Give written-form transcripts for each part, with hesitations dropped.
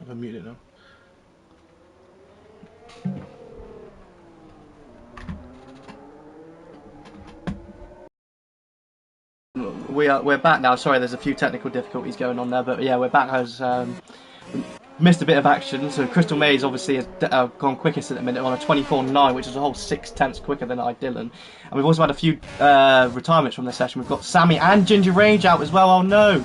I've unmuted it now. We're back now. Sorry, there's a few technical difficulties going on there, but yeah, we're back. As missed a bit of action, so Crystal Maze obviously has gone quickest at the minute on a 24.9, which is a whole 6/10 quicker than Dylan. And we've also had a few retirements from this session. We've got Sammy and Ginger Range out as well. Oh no!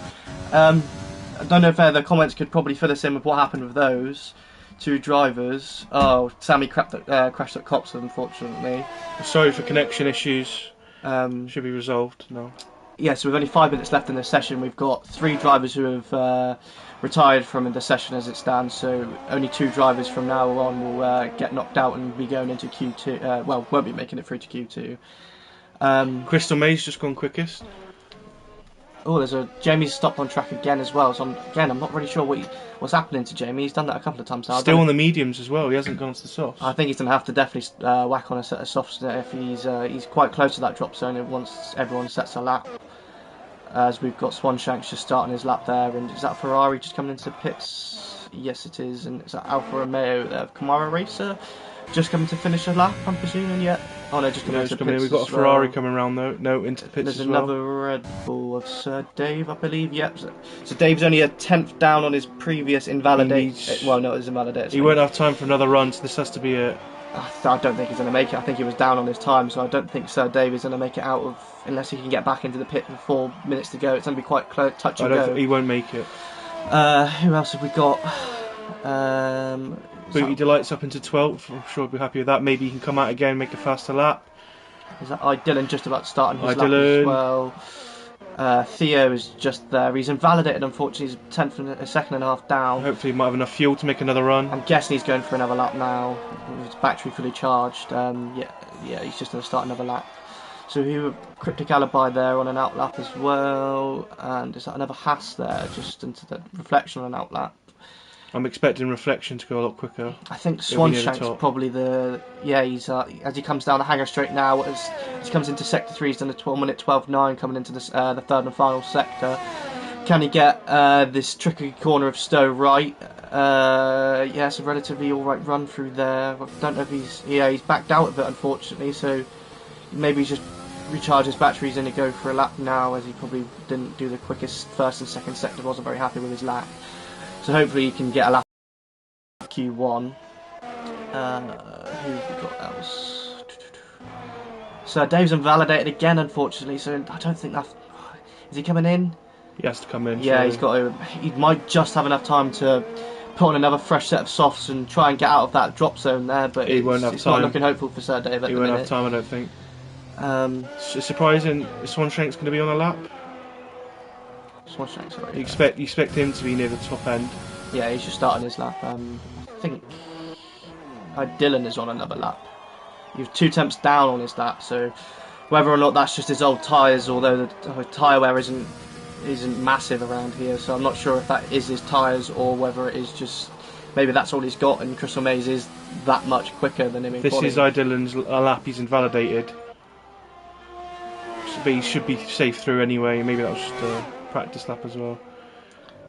I don't know if the comments could probably fill us in with what happened with those two drivers. Oh, Sammy crashed at Cops, unfortunately. Sorry for connection issues. Should be resolved now. Yeah, so we've only 5 minutes left in this session. We've got 3 drivers who have retired from the session as it stands, so only 2 drivers from now on will get knocked out and be going into Q2. Well, won't be making it through to Q2. Crystal Maze just gone quickest. Oh, Jamie's stopped on track again as well. So I'm not really sure what's happening to Jamie. He's done that a couple of times now. Still on the mediums as well. He hasn't gone to the softs. I think he's going to have to definitely whack on a set of softs if he's quite close to that drop zone once everyone sets a lap. As we've got Swanshanks just starting his lap there, and is that Ferrari just coming into the pits? Yes, it is, and it's Alfa Romeo there, Camaro Racer, just coming to finish a lap, I'm presuming. Yeah. Oh no, just coming into the pits. We've got a Ferrari coming around though. No, into the pits. There's as well. another Red Bull of Sir Dave, I believe. Yep. So Dave's only a 10th down on his previous invalidate. Well, no, it was invalidate. He won't have time for another run, so this has to be it. I don't think he's going to make it. I think he was down on his time, so I don't think Sir Dave is going to make it out of unless he can get back into the pit with 4 minutes to go. It's going to be quite touch and go. He won't make it. Who else have we got? Booty Delight's up into 12th. I'm sure he'll be happy with that. Maybe he can come out again, make a faster lap. Is that Dylan just about starting his lap as well? Theo is just there. He's invalidated, unfortunately. He's a second and a half down. Hopefully he might have enough fuel to make another run. I'm guessing he's going for another lap now. With his battery fully charged. Yeah, he's just going to start another lap. So Cryptic Alibi there on an out lap as well. And is that another Haas there? Just into the reflection on an out lap. I'm expecting reflection to go a lot quicker. I think Swanshank's probably he's as he comes down the hangar straight now, as he comes into sector 3, he's done a 12-minute 12.9 coming into the third and final sector. Can he get this tricky corner of Stowe right? Yeah, it's a relatively alright run through there. I don't know if he's backed out of it, unfortunately, so maybe he's just recharged his batteries and he go for a lap now, as he probably didn't do the quickest first and second sector, wasn't very happy with his lap. So hopefully you can get a lap Q1. Who have we got else? So Dave's invalidated again, unfortunately. So I don't think that. Is he coming in? He has to come in. Yeah, he might just have enough time to put on another fresh set of softs and try and get out of that drop zone there. But he won't have time. It's not looking hopeful for Sir Dave at the minute. He won't have time, I don't think. It's surprising. Swanshank's going to be on a lap. Swanshank, sorry. You expect him to be near the top end. Yeah, he's just starting his lap. I think Dylan is on another lap. You've 2 temps down on his lap, so whether or not that's just his old tyres, although the tyre wear isn't massive around here, so I'm not sure if that is his tyres or whether it is just maybe that's all he's got, and Crystal Maze is that much quicker than him in quality. This is Dylan's lap. He's invalidated, but he should be safe through anyway. Maybe that was just a practice lap as well.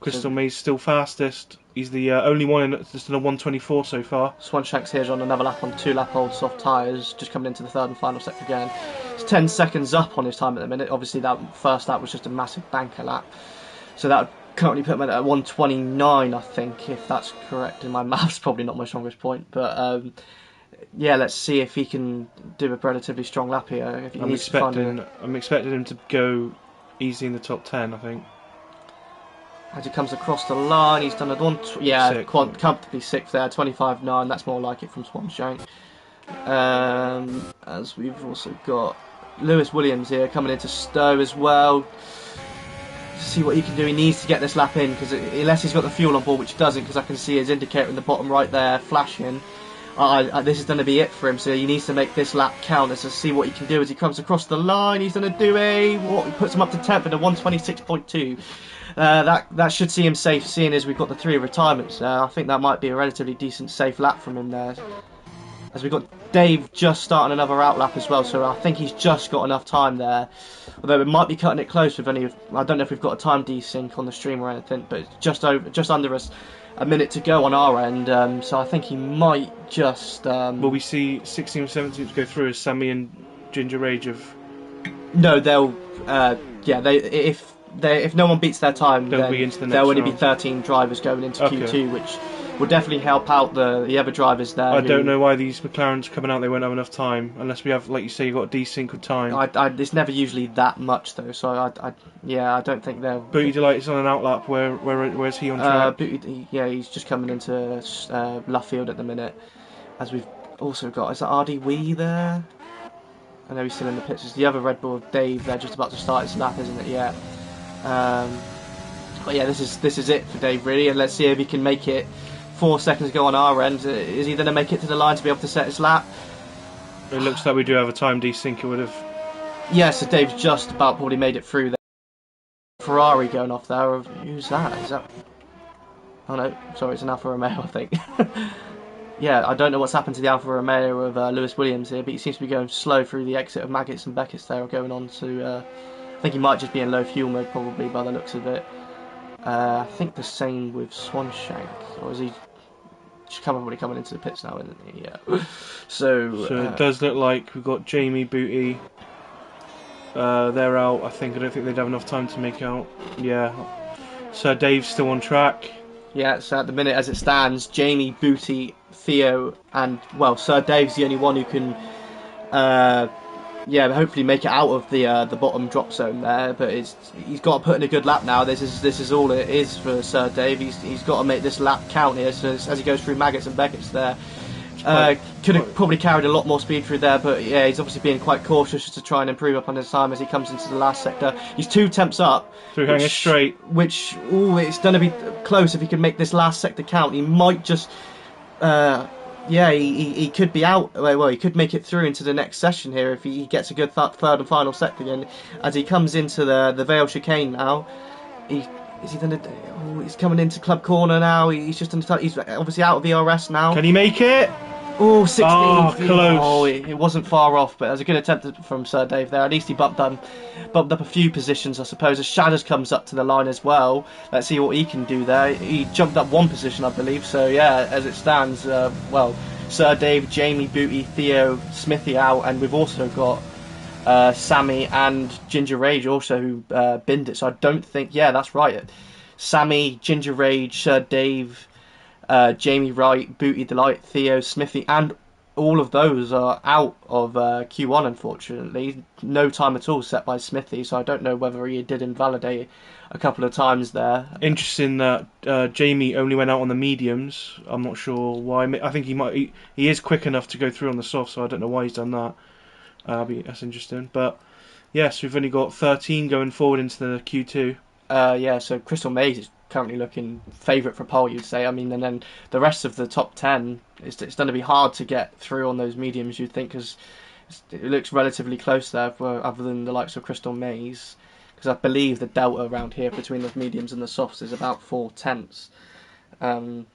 Crystal Maze still fastest. He's the only one just in a 1:24 so far. Swanshanks here's on another lap on 2-lap-old soft tyres, just coming into the third and final sector again. It's 10 seconds up on his time at the minute. Obviously that first lap was just a massive banker lap, so that would currently put him at 1:29, I think, if that's correct. In my maths, probably not my strongest point, but yeah, let's see if he can do a relatively strong lap here. I'm expecting him to go easy in the top 10, I think. As he comes across the line, he's done a comfortably 6th there, 25.9. That's more like it from Swanshank. As we've also got Lewis Williams here coming into Stowe as well. See what he can do. He needs to get this lap in, because unless he's got the fuel on board, which he doesn't, because I can see his indicator in the bottom right there flashing. This is going to be it for him, so he needs to make this lap count. Let's just see what he can do as he comes across the line. He's going to do he puts him up to 10th in a 1:26.2. That should see him safe, seeing as we've got the 3 retirements. I think that might be a relatively decent safe lap from him there. As we've got Dave just starting another out lap as well, so I think he's just got enough time there. Although it might be cutting it close with I don't know if we've got a time desync on the stream or anything, but it's just under us. a minute to go on our end, so I think he might just. Will we see 16 or 17 go through as Sammy and Ginger Rage have? No, they'll. If no one beats their time, They'll then be into the next there'll only be round. 13 drivers going into Okay. Q2, which will definitely help out the other drivers there. I don't know why these McLarens coming out, they won't have enough time unless we have, like you say, you've got a desync of time. It's never usually that much though, so I don't think they'll. Booty Delight is on an outlap. Where's he on track? He's just coming into Luffield at the minute. As we've also got, is that RD Wee there? I know he's still in the pits. It's the other Red Bull, Dave. They're just about to start his lap, isn't it? Yeah. But yeah, this is it for Dave really, and let's see if he can make it. 4 seconds ago on our end. Is he going to make it to the line to be able to set his lap? It looks like we do have a time desync. It would have. Yeah, so Dave's just about probably made it through there. Ferrari going off there. Who's that? Is that? Oh no, sorry, it's an Alfa Romeo, I think. Yeah, I don't know what's happened to the Alfa Romeo of Lewis Williams here, but he seems to be going slow through the exit of Maggots and Beckett's there, going on to. I think he might just be in low fuel mode, probably by the looks of it. I think the same with Swanshank, or is he? She's probably coming into the pits now, isn't he? Yeah. So it does look like we've got Jamie, Booty. They're out. I don't think they'd have enough time to make out. Yeah. So Dave's still on track. Yeah. So at the minute, as it stands, Jamie, Booty, Theo, and Sir Dave's the only one who can. Hopefully make it out of the bottom drop zone there, but he's got to put in a good lap now. This is all it is for Sir Dave. He's got to make this lap count here. So as he goes through Maggots and Beckett's there, could have probably carried a lot more speed through there, but yeah, he's obviously being quite cautious to try and improve upon his time as he comes into the last sector. He's 2 temps up, through Hanger Straight, which it's going to be close if he can make this last sector count. He might just. He could be out. Well, he could make it through into the next session here if he gets a good third and final sector again. As he comes into the Vale chicane now, he's coming into Club Corner now. He's obviously out of ERS now. Can he make it? Oh, 16th. Oh, close. Oh, it wasn't far off, but it was a good attempt from Sir Dave there. At least he bumped up a few positions, I suppose. As Shadows comes up to the line as well. Let's see what he can do there. He jumped up 1 position, I believe. So, yeah, as it stands, Sir Dave, Jamie, Booty, Theo, Smithy out. And we've also got Sammy and Ginger Rage also who binned it. So I don't think... Yeah, that's right. Sammy, Ginger Rage, Sir Dave... Jamie Wright, Booty Delight, Theo, Smithy, and all of those are out of Q1, unfortunately. No time at all set by Smithy, so I don't know whether he did invalidate a couple of times there. Interesting that Jamie only went out on the mediums. I'm not sure why. I think he is quick enough to go through on the soft, so I don't know why he's done that. That's interesting. But yes, we've only got 13 going forward into the Q2. So Crystal Maze is currently looking favourite for pole, you'd say. I mean, and then the rest of the top 10, it's going to be hard to get through on those mediums, you'd think, because it looks relatively close there, other than the likes of Crystal Maze. Because I believe the delta around here between the mediums and the softs is about 4 tenths. So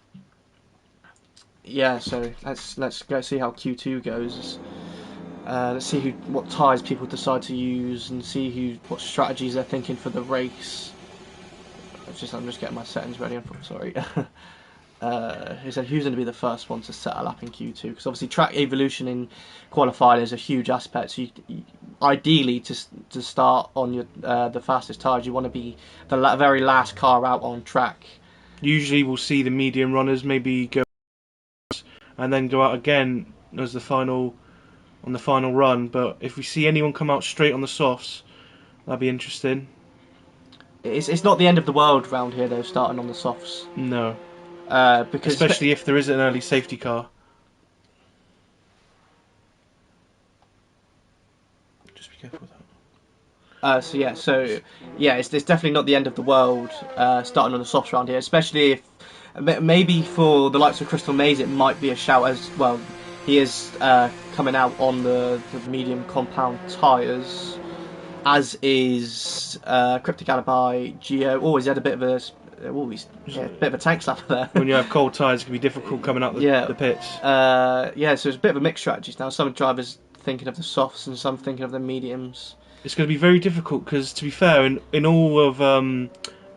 let's go see how Q2 goes. Let's see what tyres people decide to use and see what strategies they're thinking for the race. I'm just getting my settings ready. Sorry. He said who's going to be the first one to set a lap in Q2? Because obviously track evolution in qualifying is a huge aspect. So ideally, to start on your the fastest tyres, you want to be the very last car out on track. Usually, we'll see the medium runners maybe go and then go out again as the final run. But if we see anyone come out straight on the softs, that'd be interesting. It's not the end of the world round here though, starting on the softs. No. Because especially if there is an early safety car. Just be careful with that. It's definitely not the end of the world starting on the softs round here, especially if maybe for the likes of Crystal Maze it might be a shout as well. He is coming out on the medium compound tyres. As is Cryptic Alibi, Geo. Oh, he's had a bit of a tank slapper there. When you have cold tyres, it can be difficult coming out the pits. So it's a bit of a mixed strategy now. Some drivers thinking of the softs and some thinking of the mediums. It's going to be very difficult because, to be fair, in all of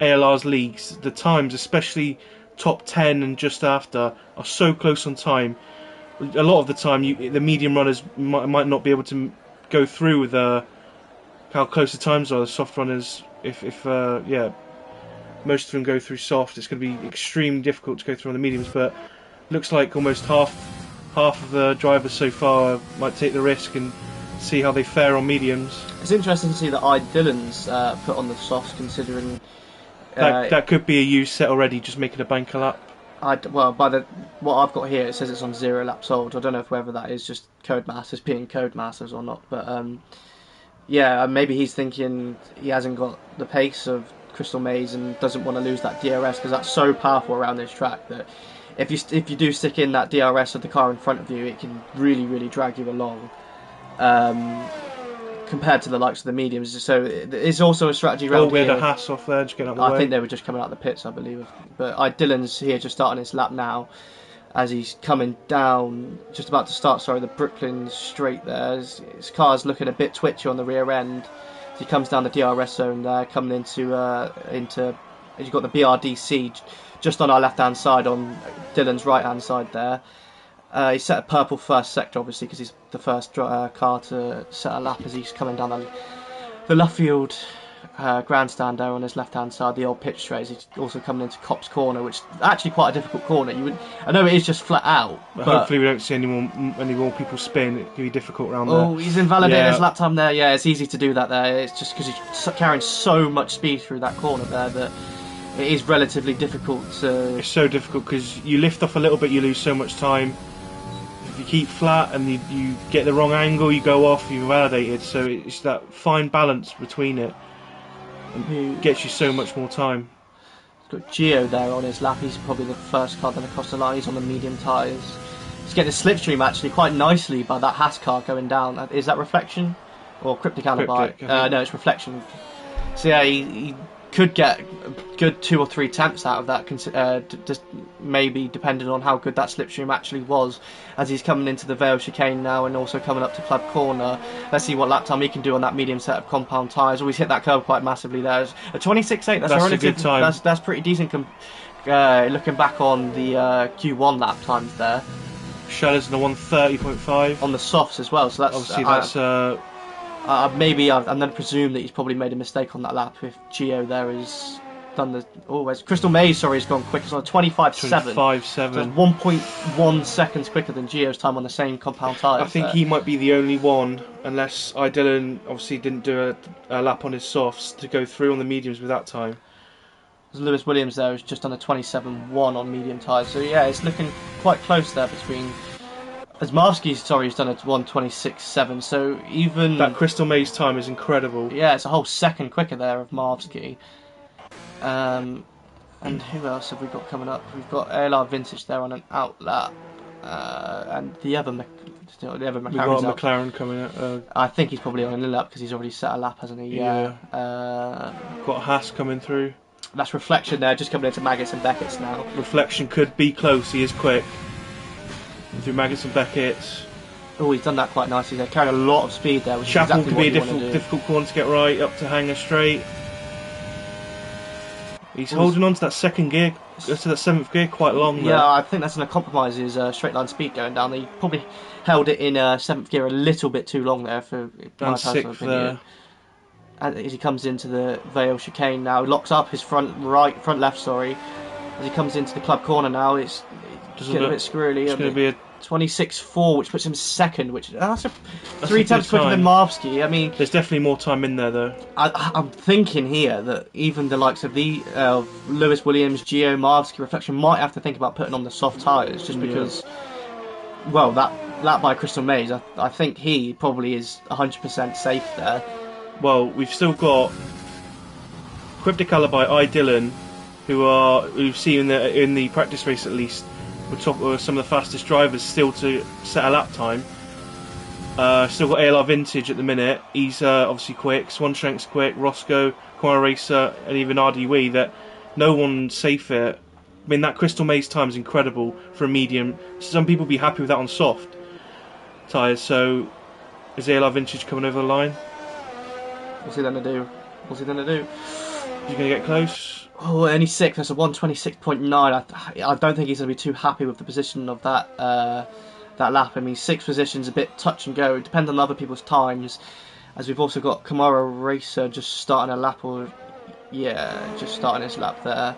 ALR's leagues, the times, especially top 10 and just after are so close on time. A lot of the time, the medium runners might not be able to go through with how close the times are. The soft runners, if most of them go through soft, it's going to be extremely difficult to go through on the mediums. But looks like almost half of the drivers so far might take the risk and see how they fare on mediums. It's interesting to see that Dylan's put on the softs, considering that could be a used set already, just making a banker lap. Well, by what I've got here, it says it's on 0 laps old. I don't know whether that is just Codemasters being Codemasters or not, but maybe he's thinking he hasn't got the pace of Crystal Maze and doesn't want to lose that DRS, because that's so powerful around this track that if you do stick in that DRS of the car in front of you, it can really, really drag you along. Compared to the likes of the mediums, so it's also a strategy around we here. had a Haas off there, just getting out the way. I think they were just coming out the pits, I believe. But Dylan's here just starting his lap now, as he's coming down, just about to start. Sorry, the Brooklyn straight there. His car's looking a bit twitchy on the rear end. As he comes down the DRS zone there, coming into you've got the BRDC just on our left hand side, on Dylan's right hand side there. He set a purple first sector, obviously, because he's the first car to set a lap as he's coming down the Luffield grandstand there on his left-hand side, the old pitch straight. He's also coming into Copse Corner, which is actually quite a difficult corner. I know it is just flat out, but hopefully we don't see any more people spin. It can be difficult around there. Oh, he's invalidated his lap time there. Yeah, it's easy to do that there. It's just because he's carrying so much speed through that corner there that it is relatively difficult to... It's so difficult because you lift off a little bit, you lose so much time. If you keep flat and you get the wrong angle, you go off, you're validated. So it's that fine balance between it. And gets you so much more time. He's got Gio there on his lap. He's probably the first car then across the line. He's on the medium tyres. He's getting a slipstream actually quite nicely by that Haas car going down. Is that Reflection or Cryptic Alibi? No, it's Reflection. So yeah, he could get a good 2 or 3 tenths out of that, just maybe depending on how good that slipstream actually was, as he's coming into the Vale chicane now and also coming up to Club Corner. Let's see what lap time he can do on that medium set of compound tyres. Always hit that curve quite massively there. A 26.8, that's a relative, good time. That's pretty decent looking back on the Q1 lap times there. Shadow's in the 130.5 on the softs as well, so that's obviously that's maybe I'm then presume that he's probably made a mistake on that lap if Gio there has done the always Crystal Maze has gone quick. It's on 25.7. 25.7. So 1.1 seconds quicker than Gio's time on the same compound tyres. I think he might be the only one, unless Dylan obviously didn't do a lap on his softs, to go through on the mediums with that time. Lewis Williams there is just on a 27.1 on medium tyres. So yeah, it's looking quite close there between... As Marvsky's he's done a 1:26.7, so even... That Crystal Maze time is incredible. Yeah, it's a whole second quicker there of Marvsky. And who else have we got coming up? We've got ALR Vintage there on an out lap. And the other McLaren's We've got a McLaren coming out. I think he's probably on an in lap because he's already set a lap, hasn't he? Yeah. Got Haas coming through. That's Reflection there, just coming into Maggots and Beckett's now. Reflection could be close, he is quick. Through Maggots and Beckett's. Oh, he's done that quite nicely there. Carried a lot of speed there. Which Chapel is exactly could be a difficult corner to get right, up to Hanger Straight. He's holding on to that second gear, to that 7th gear quite long there. Yeah, I think that's going to compromise his straight line speed going down. He probably held it in 7th gear a little bit too long there for my personal opinion. And as he comes into the Vale chicane now, he locks up his front left, as he comes into the club corner now, it's getting a bit squirrely. It's going to be a 26.4, which puts him second, that's 3 tenths quicker than Marvsky. I mean, there's definitely more time in there though. I'm thinking here that even the likes of Lewis Williams, Gio, Marvsky, Reflection might have to think about putting on the soft tyres, just because. Well, that lap by Crystal Maze, I think he probably is 100% safe there. Well, we've still got Cryptic Alibi, Dylan, who've seen in the practice race at least, were some of the fastest drivers still to set a lap time. Still got ALR Vintage at the minute. He's obviously quick. Swan Strength's quick. Roscoe, Corner Racer, and even RDW. That no one's safe here. I mean, that Crystal Maze time is incredible for a medium. Some people be happy with that on soft tyres. So, is ALR Vintage coming over the line? What's he going to do? Is he going to get close? Oh, only 6th. That's a 1:26.9. I don't think he's going to be too happy with the position of that that lap. I mean, 6th position's a bit touch and go. It depends on other people's times. As we've also got Kamara Racer just starting a lap, or just starting his lap there.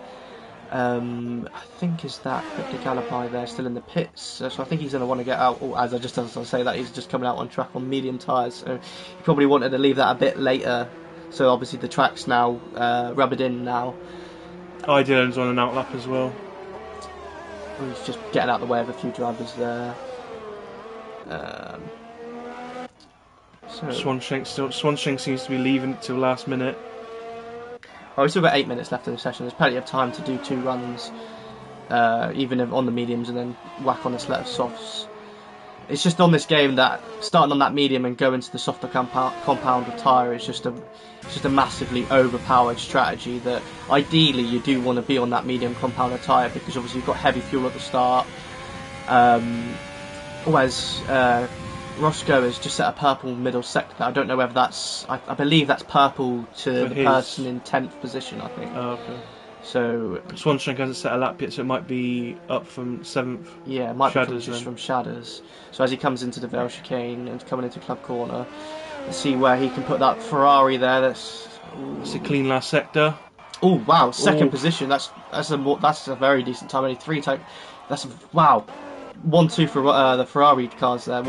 I think is that Cryptic Alibi there still in the pits, so I think he's going to want to get out. Oh, as I say that, he's just coming out on track on medium tyres, so he probably wanted to leave that a bit later. So obviously the track's now rubbered in now. Dylan's on an outlap as well. He's just getting out of the way of a few drivers there. Swanshank seems to be leaving till last minute. Oh, we've still got 8 minutes left in the session. There's plenty of time to do 2 runs, even if on the mediums, and then whack on a set of softs. It's just on this game that starting on that medium and going to the softer compound of tyre is just a massively overpowered strategy that ideally you do want to be on that medium compound of tyre, because obviously you've got heavy fuel at the start. Whereas Roscoe has just set a purple middle sector. I don't know whether that's... I believe that's purple to the person in 10th position, I think. Oh, okay. So Swanshank hasn't set a lap yet, so it might be up from 7th. Yeah, it might Shadows be from Shadows. So as he comes into the Vale chicane and coming into Club Corner, let's see where he can put that Ferrari there. That's a clean last sector. Oh wow, second position. That's a very decent time. Only 3 times. Wow. 1-2 for the Ferrari cars there.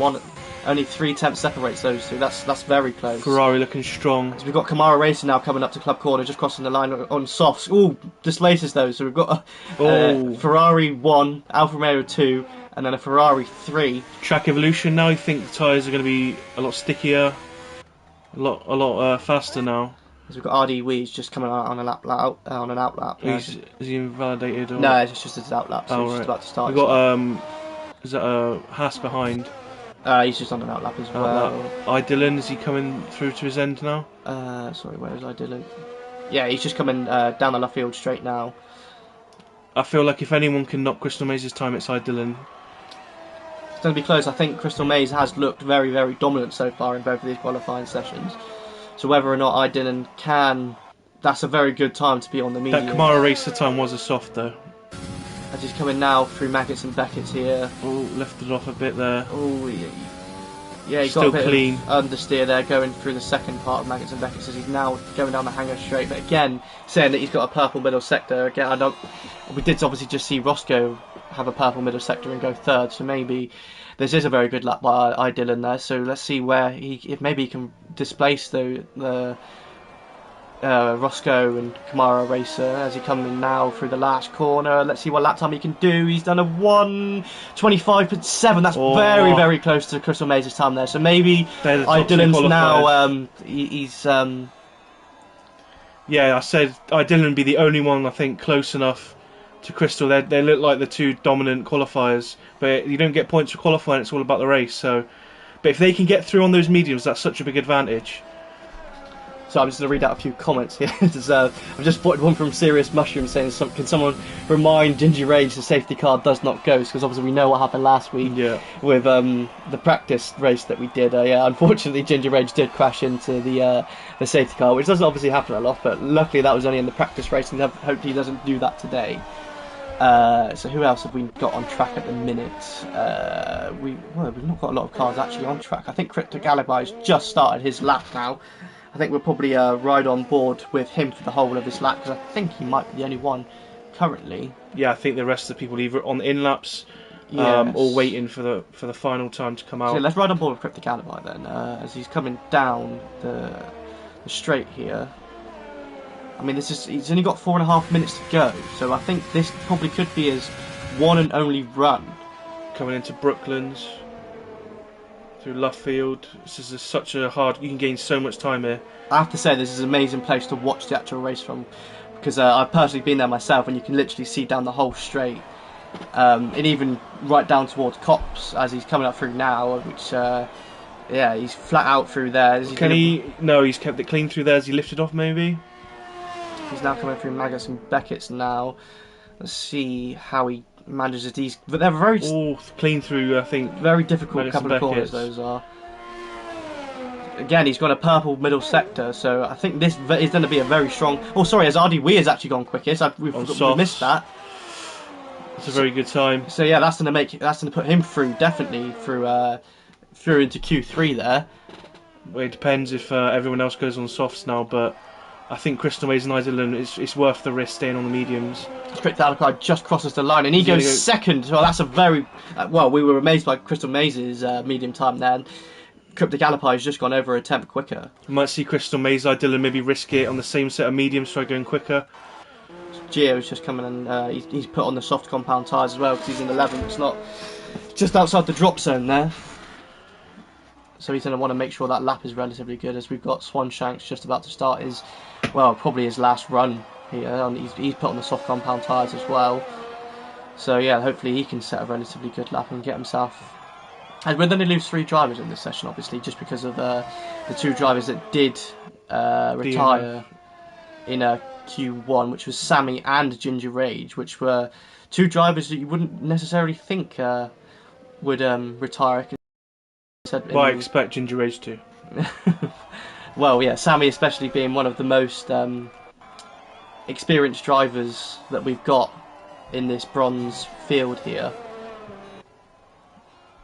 Only 3 tenths separates those two. That's very close. Ferrari looking strong. So we've got Kamara Racing now coming up to Club Corner, just crossing the line on softs. Ooh, displaces those. So we've got a Ferrari 1, Alfa Romeo 2, and then a Ferrari 3. Track evolution now. I think the tyres are going to be a lot stickier, a lot faster now. So we've got RD Weeds just coming out on an outlap. Is he invalidated? Or? No, it's just his outlap. So he's just about to start. We've got is that a Haas behind? He's just on an outlap as well. Dylan, is he coming through to his end now? Sorry, where is Dylan? Yeah, he's just coming down the left field straight now. I feel like if anyone can knock Crystal Maze's time, it's Dylan. It's going to be close. I think Crystal Maze has looked very, very dominant so far in both of these qualifying sessions. So whether or not Dylan can, that's a very good time to be on the medium. That Kamara Racer time was a soft though. As he's coming now through Maggots and Beckett's here. Oh, left it off a bit there. Oh, yeah, he got a bit clean of understeer there going through the second part of Maggots and Beckett's as he's now going down the hanger straight. But again, saying that he's got a purple middle sector. Again, we did obviously just see Roscoe have a purple middle sector and go third, so maybe this is a very good lap by Dylan there. So let's see where if maybe he can displace the Roscoe and Kamara Racer as he comes in now through the last corner. Let's see what lap time he can do. He's done a 1:25.7. That's very, very close to Crystal Maze's time there. So maybe Dylan's now he's yeah, I said Dylan would be the only one I think close enough to Crystal. They look like the 2 dominant qualifiers, but you don't get points for qualifying. It's all about the race. So, but if they can get through on those mediums, that's such a big advantage. So I'm just going to read out a few comments here. I've just spotted one from Serious Mushroom saying, can someone remind Ginger Rage the safety car does not ghost? Because obviously we know what happened last week with the practice race that we did. Unfortunately, Ginger Rage did crash into the safety car, which doesn't obviously happen a lot, but luckily that was only in the practice race, and hopefully he doesn't do that today. So who else have we got on track at the minute? We've not got a lot of cars actually on track. I think Cryptic Alibi has just started his lap now. I think we'll probably ride on board with him for the whole of this lap, because I think he might be the only one currently. Yeah, I think the rest of the people either on the in laps or waiting for the final time to come out. So let's ride on board with Cryptic Alibi then, as he's coming down the straight here. I mean, he's only got 4.5 minutes to go, so I think this probably could be his one and only run. Coming into Brooklands through Luffield. This is such a hard... You can gain so much time here. I have to say, this is an amazing place to watch the actual race from, because I've personally been there myself, and you can literally see down the whole straight, and even right down towards Cops as he's coming up through now, which he's flat out through there. No, he's kept it clean through there. Has he lifted off maybe? He's now coming through Maggots and Beckett's now. Let's see how he manages these, but they're very clean through. I think very difficult Maggots couple of corners those are. again, he's got a purple middle sector, so I think this is going to be a very strong... Oh, sorry, Azadi Wee has actually gone quickest. We've missed that. It's a very good time. So yeah, that's going to put him through, definitely, through into Q3 there. Well, it depends if everyone else goes on softs now, but I think Crystal Maze and Idyllin, it's worth the risk staying on the mediums. Cryptalica just crosses the line, and he goes second. Well, that's a very... well, we were amazed by Crystal Maze's medium time there. Cryptic Alipi has just gone over a tenth quicker. You might see Crystal Maze, Idyllin maybe risk it on the same set of mediums, try going quicker. Gio's just coming and he's put on the soft compound tyres as well because he's in 11th. It's not just outside the drop zone there. So he's going to want to make sure that lap is relatively good, as we've got Swanshanks just about to start his, well, probably his last run here. And he's put on the soft compound tyres as well. So yeah, hopefully he can set a relatively good lap and get himself... And we're going to lose 3 drivers in this session, obviously, just because of the 2 drivers that did retire in Q1, which was Sammy and Ginger Rage, which were 2 drivers that you wouldn't necessarily think would retire. Well, I expect Ginger Rage to. Well, yeah, Sammy especially being one of the most experienced drivers that we've got in this bronze field here.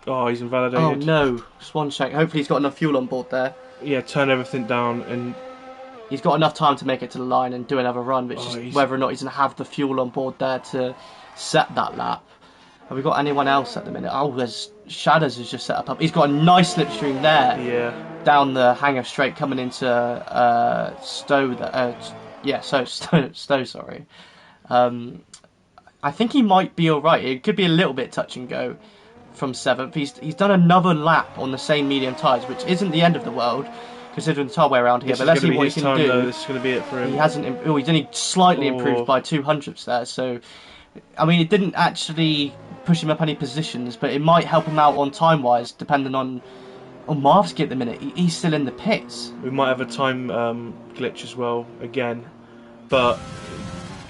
Oh, he's invalidated. Oh no, Swanshank. Hopefully he's got enough fuel on board there. Yeah, turn everything down and... He's got enough time to make it to the line and do another run, but it's just whether or not he's going to have the fuel on board there to set that lap. Have we got anyone else at the minute? Oh, there's Shadows has just set up. He's got a nice slipstream there. Yeah. Down the hangar straight, coming into Stowe. Stowe. Sorry. I think he might be all right. It could be a little bit touch and go from 7th. He's done another lap on the same medium tyres, which isn't the end of the world, considering the tyre wear around here. But let's see what he can do. Though. This is going to be it for him. He hasn't. He's only slightly improved by 200ths there. So, I mean, it didn't actually push him up any positions, but it might help him out on time-wise, depending on Marvsky at the minute. He's still in the pits. We might have a time glitch as well again, but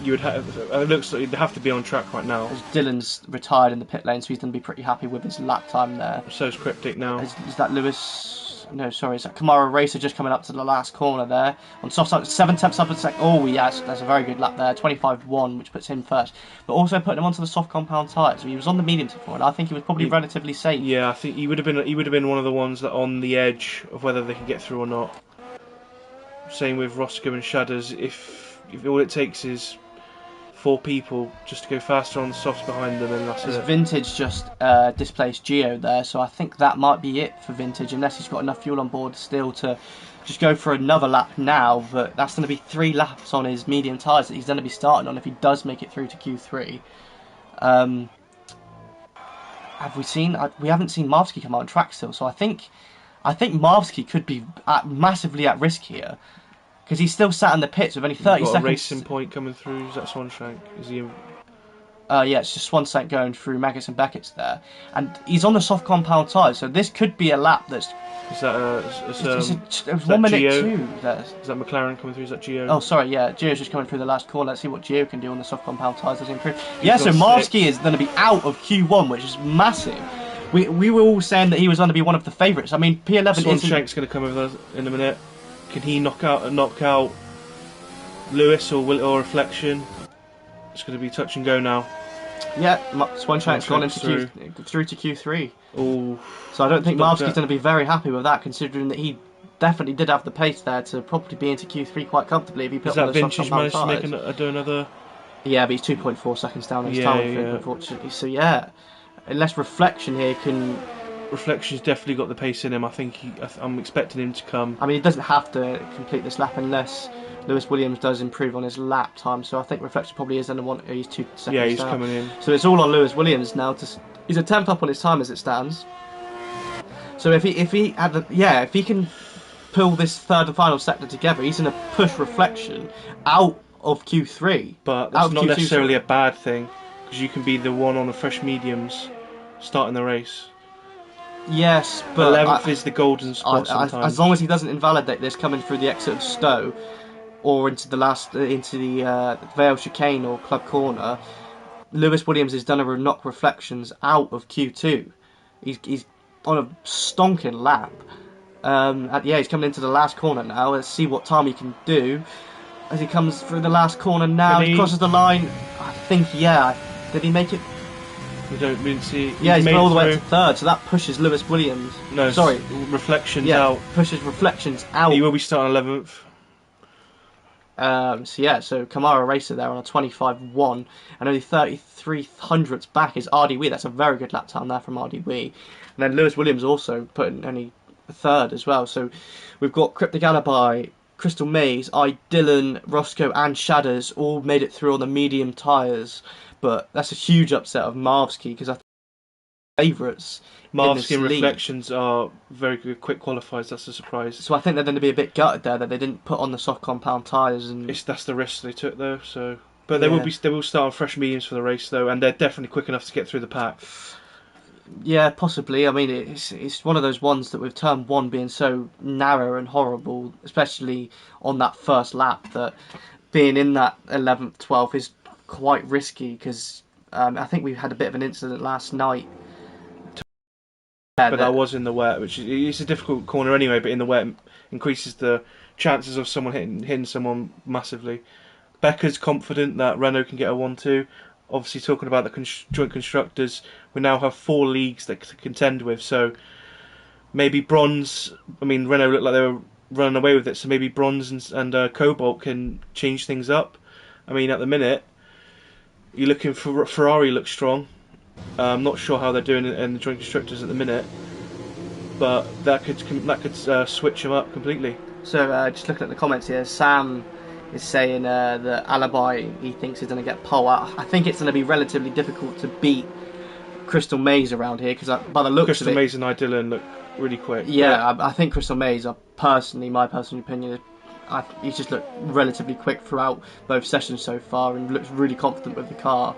you would have. It looks like you'd have to be on track right now. As Dylan's retired in the pit lane, so he's going to be pretty happy with his lap time there. So's Cryptic now. Is that Lewis? No, sorry, is that Kamara Racer just coming up to the last corner there? On soft side, 7 tenths up a sec. Oh, yes, that's a very good lap there. 25.1, which puts him first. But also putting him onto the soft compound tyres. He was on the mediums before, and I think he was probably relatively safe. Yeah, I think he would have been one of the ones that on the edge of whether they can get through or not. Same with Roscoe and Shadows. If all it takes is 4 people just to go faster on the softs behind them, and that's it. Vintage just displaced Gio there, so I think that might be it for Vintage, unless he's got enough fuel on board still to just go for another lap now. But that's going to be 3 laps on his medium tyres that he's going to be starting on if he does make it through to Q3. Have we seen? We haven't seen Marvsky come out on track still, so I think Marvsky could be massively at risk here. Because he's still sat in the pits with only 30 seconds. A racing point coming through. Is that Swanshank? Is he? Yeah, it's just Swanshank going through Maggots and Beckett's there, and he's on the soft compound tyres. So this could be a lap that's. Is that it was 1 minute 2 there. Is that McLaren coming through? Is that Gio? Oh, sorry, yeah, Gio's just coming through the last corner. Let's see what Gio can do on the soft compound tyres as he improves. Yeah, so Marvsky is going to be out of Q1, which is massive. We were all saying that he was going to be one of the favourites. I mean, P11 Swanshank's going to come over in a minute. Can he knock out Lewis or Reflection? It's going to be touch and go now. Yeah, Swanshank's gone through to Q3. Oh, so I don't think Marvsky's going to be very happy with that, considering that he definitely did have the pace there to probably be into Q3 quite comfortably if he put on the soft compound tyres. Vintage managed to make another? Yeah, but he's 2.4 seconds down his time, unfortunately. So yeah, unless Reflection here can... Reflection's definitely got the pace in him. I'm expecting him to come. I mean, he doesn't have to complete this lap unless Lewis Williams does improve on his lap time. So I think Reflection probably is going to want. He's 2 seconds. Yeah, he's coming in. So it's all on Lewis Williams now. He's a 10th up on his time as it stands. So if he can pull this third and final sector together, he's going to push Reflection out of Q3. But that's not necessarily a bad thing, because you can be the one on the fresh mediums starting the race. Yes, but 11th is the golden spot sometimes. As long as he doesn't invalidate this coming through the exit of Stowe or into the Vale Chicane or Club Corner, Lewis Williams is going to knock Reflections out of Q2. He's on a stonking lap. He's coming into the last corner now. Let's see what time he can do as he comes through the last corner now. He crosses the line. I think, did he make it? We didn't see. Yeah, he's gone all the way to third, so that pushes Lewis Williams. No, sorry, Reflections out. Pushes Reflections out. He will be starting 11th. So Kamara Racer there on a 25.1 and only 33 hundredths back is RDW. That's a very good lap time there from RDW. And then Lewis Williams also putting only third as well. So we've got Cryptic Alibi, Crystal Maze, Dylan, Roscoe and Shadows all made it through on the medium tyres. But that's a huge upset of Marvsky because I think favourites. Marvsky and Reflections are very good quick qualifiers. That's a surprise. So I think they're going to be a bit gutted there that they didn't put on the soft compound tyres. And that's the risk they took though. So, but they will start on fresh mediums for the race though, and they're definitely quick enough to get through the pack. Yeah, possibly. I mean, it's one of those ones that with turn 1 being so narrow and horrible, especially on that first lap, that being in that 11th, 12th is quite risky because I think we had a bit of an incident last night. But that was in the wet, which is a difficult corner anyway, but in the wet increases the chances of someone hitting someone massively. Becker's confident that Renault can get a 1-2. Obviously, talking about the joint constructors, we now have 4 leagues that to contend with, so maybe Bronze... I mean, Renault looked like they were running away with it, so maybe Bronze and COBALT can change things up. I mean, at the minute, you're looking for... Ferrari looks strong. I'm not sure how they're doing in the joint constructors at the minute, but that could switch them up completely. So just looking at the comments here, Sam is saying that Alibi he thinks is going to get pole out. I think it's going to be relatively difficult to beat Crystal Maze around here because by the looks Crystal of it, Maze and Dylan look really quick. Yeah, I think Crystal Maze, my personal opinion, he's just looked relatively quick throughout both sessions so far and looks really confident with the car.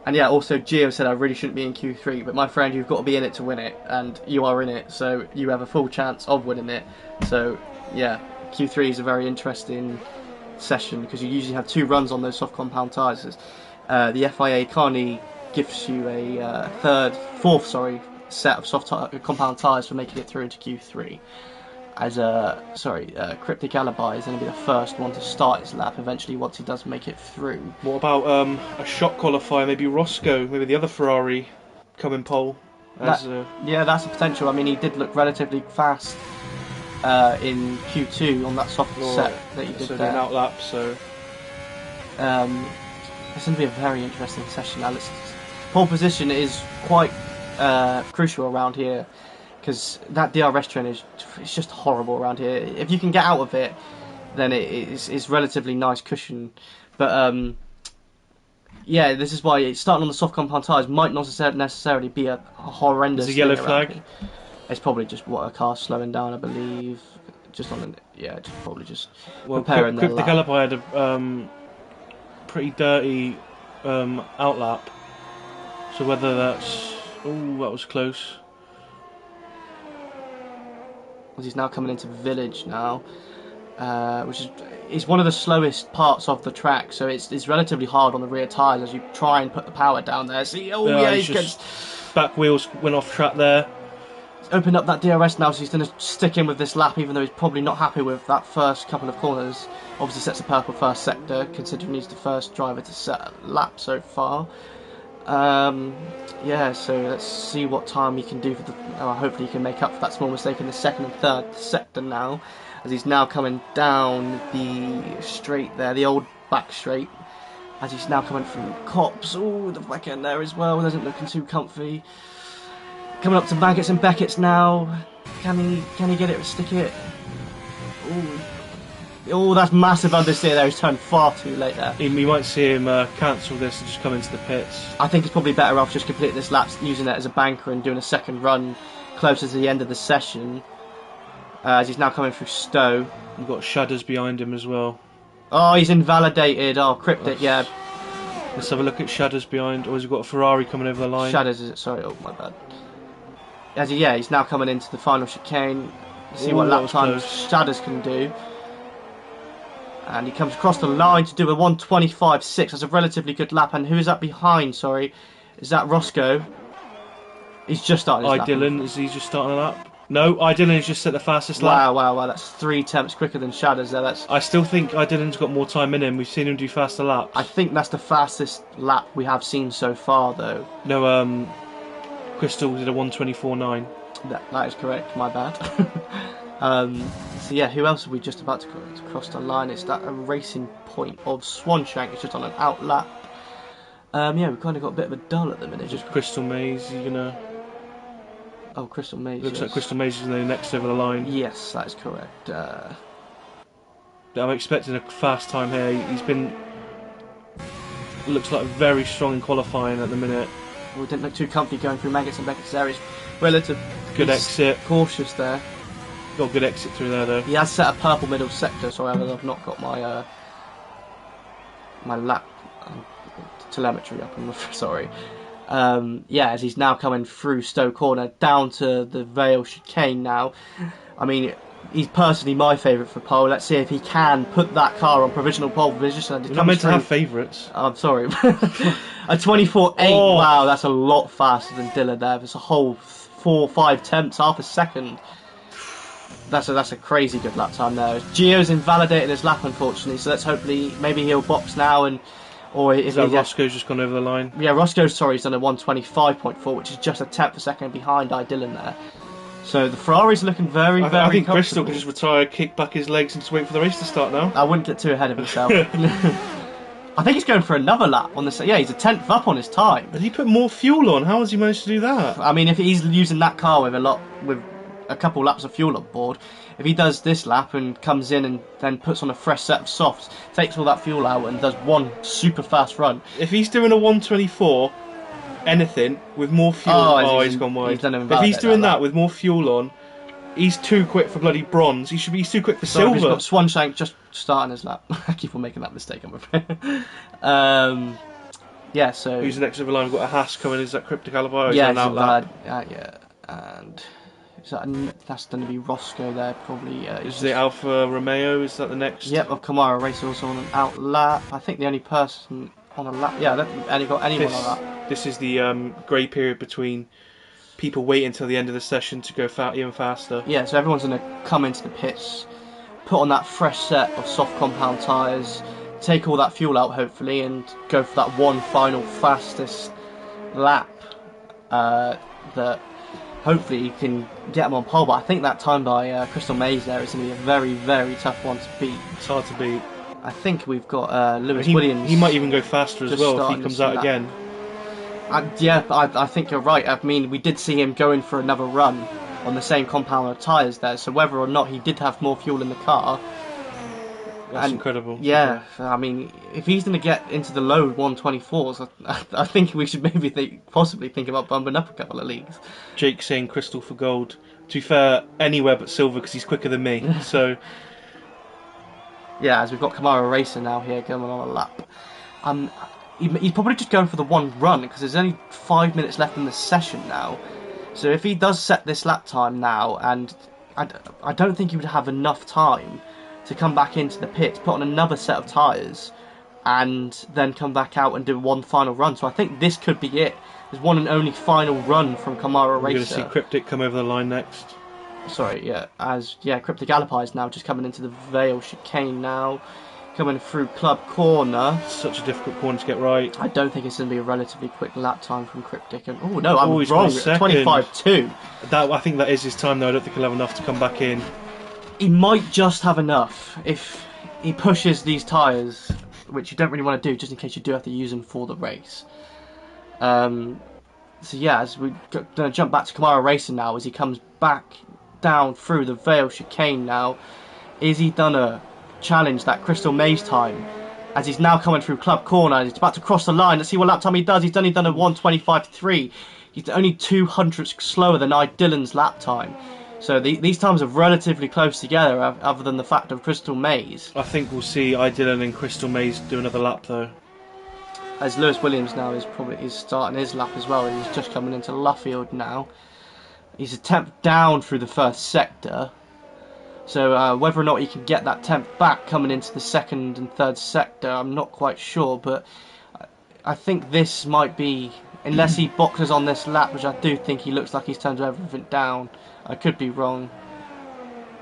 And yeah, also Gio said I really shouldn't be in Q3, but my friend, you've got to be in it to win it, and you are in it, so you have a full chance of winning it. So yeah, Q3 is a very interesting session because you usually have 2 runs on those soft compound tyres. The FIA kindly gives you a fourth set of soft compound tyres for making it through into Q3. As Cryptic Alibi is going to be the first one to start his lap eventually once he does make it through. What about a shot qualifier? Maybe Roscoe, maybe the other Ferrari, coming pole. That's a potential. I mean, he did look relatively fast in Q2 on that soft set that he did there. An outlap, so it's going to be a very interesting session now. Pole position is quite crucial around here. Because that DRS train is just horrible around here. If you can get out of it, then it's relatively nice cushion. But this is why starting on the soft compound tyres might not necessarily be a horrendous. Is a yellow flag? Here. It's probably just a car slowing down, I believe. Preparing their lap. Cryptic Alibi had a pretty dirty outlap. So whether that's that was close. He's now coming into Village now, which is one of the slowest parts of the track, so it's relatively hard on the rear tyres as you try and put the power down there. See, back wheels went off track there. He's opened up that DRS now, so he's going to stick in with this lap, even though he's probably not happy with that first couple of corners. Obviously sets a purple first sector, considering he's the first driver to set a lap so far. So let's see what time he can do for hopefully he can make up for that small mistake in the second and third sector now, as he's now coming down the straight there, the old back straight, as he's now coming through Cops. Oh, the back end there as well, isn't looking too comfy. Coming up to Baggett's and Beckett's now. Can he get it, stick it? Oh, that's massive understeer there. He's turned far too late there. We might see him cancel this and just come into the pits. I think it's probably better off just completing this lap, using it as a banker and doing a second run closer to the end of the session. As he's now coming through Stowe. You've got Shadows behind him as well. Oh, he's invalidated. Oh, Cryptic, yeah. Let's have a look at Shadows behind. Or has he got a Ferrari coming over the line? Shadows, is it? Sorry, oh my bad. He's now coming into the final chicane. See what lap time Shadows can do. And he comes across the line to do a 1:25.6. That's a relatively good lap. And who is that behind? Sorry, is that Roscoe? He's just starting his lap. Dylan, is he just starting a lap? No, Dylan's just set the fastest lap. Wow, that's 3 tenths quicker than Shadows there. I still think Dylan's got more time in him. We've seen him do faster laps. I think that's the fastest lap we have seen so far, though. No, Crystal did a 1:24.9. That is correct, my bad. So yeah, who else are we just about to cross the line? It's that Racing Point of Swanshank. It's just on an out lap. Yeah, we've kind of got a bit of a dull at the minute. Just Crystal Maze, you're gonna... Oh, Crystal Maze. Looks like Crystal Maze is next over the line. Yes, that is correct. I'm expecting a fast time here. He's been... Looks like very strong in qualifying at the minute. We didn't look too comfy going through Maggots and Beckett's areas. Relative. Good exit. Cautious there. Got a good exit through there though. He has set a purple middle sector, so I've not got my my lap telemetry up. I'm sorry. Yeah, as he's now coming through Stowe Corner down to the Vale chicane now. I mean, he's personally my favourite for pole. Let's see if he can put that car on provisional pole position. You're not meant to have favourites. I'm sorry. A 24.8. Oh. Wow, that's a lot faster than Dylan there. There's a whole 4-5 tenths, half a second. That's a crazy good lap time there. Gio's invalidated his lap, unfortunately, so let's hopefully maybe he'll box now or if Roscoe's just gone over the line. Yeah, Roscoe's he's done a 1:25.4, which is just a tenth a second behind Dylan there. So the Ferrari's looking very, very. I think Crystal can just retire, kick back his legs, and just wait for the race to start now. I wouldn't get too ahead of himself. I think he's going for another lap on the. Yeah, he's a tenth up on his time. But he put more fuel on. How has he managed to do that? I mean, if he's using that car with a couple laps of fuel on board, if he does this lap and comes in and then puts on a fresh set of softs, takes all that fuel out and does one super fast run. If he's doing a 1:24 anything with more fuel, he's gone wide. If he's doing that with more fuel on, he's too quick for bloody bronze. He's too quick for silver. He's got Swanshank just starting his lap. I keep on making that mistake, I'm afraid. Yeah, so who's the next over the line? We've got a Haas coming. Is that Cryptic ALR? Yeah, it's invalid. Yeah, and that's going to be Roscoe there, probably. Is the Alfa Romeo? Is that the next? Yep, of Kamara Racer also on an out lap. I think the only person on a lap. Yeah, I don't think got anyone on that. This is the grey period between people waiting until the end of the session to go even faster. Yeah, so everyone's going to come into the pits, put on that fresh set of soft compound tyres, take all that fuel out hopefully, and go for that one final fastest lap that hopefully you can get him on pole. But I think that time by Crystal Maze there is going to be a very, very tough one to beat. It's hard to beat. I think we've got Lewis Williams. He might even go faster as well if he comes out again. Yeah, I think you're right. I mean, we did see him going for another run on the same compound of tyres there, so whether or not he did have more fuel in the car... That's incredible. Yeah, I mean, if he's going to get into the low 1:24s, I think we should maybe possibly think about bumping up a couple of leagues. Jake saying Crystal for gold. To be fair, anywhere but silver because he's quicker than me. So, yeah, as we've got Kamara Racer now here going on a lap. He's probably just going for the one run because there's only 5 minutes left in the session now. So if he does set this lap time now, and I don't think he would have enough time to come back into the pit, put on another set of tyres, and then come back out and do one final run. So I think this could be it. There's one and only final run from Kamara Racer. We're going to see Cryptic come over the line next. Sorry, yeah. Cryptic ALR is now just coming into the Vale chicane now. Coming through Club Corner. Such a difficult corner to get right. I don't think it's going to be a relatively quick lap time from Cryptic. Oh no, I'm wrong. 25.2. I think that is his time though. I don't think he'll have enough to come back in. He might just have enough if he pushes these tyres, which you don't really want to do, just in case you do have to use them for the race. So yeah, as we're going to jump back to Kamara Racing now, as he comes back down through the Vale chicane now. Is he done a challenge that Crystal Maze time? As he's now coming through Club Corner, he's about to cross the line. Let's see what lap time he does. He's only done a 1:25.3. He's only 200 slower than Dylan's lap time. So these times are relatively close together, other than the fact of Crystal Maze. I think we'll see Dylan and Crystal Maze do another lap though. As Lewis Williams now is starting his lap as well. He's just coming into Luffield now. He's a tenth down through the first sector. So whether or not he can get that tenth back coming into the second and third sector, I'm not quite sure. But I think this might be unless he boxes on this lap, which I do think he looks like he's turned everything down. I could be wrong.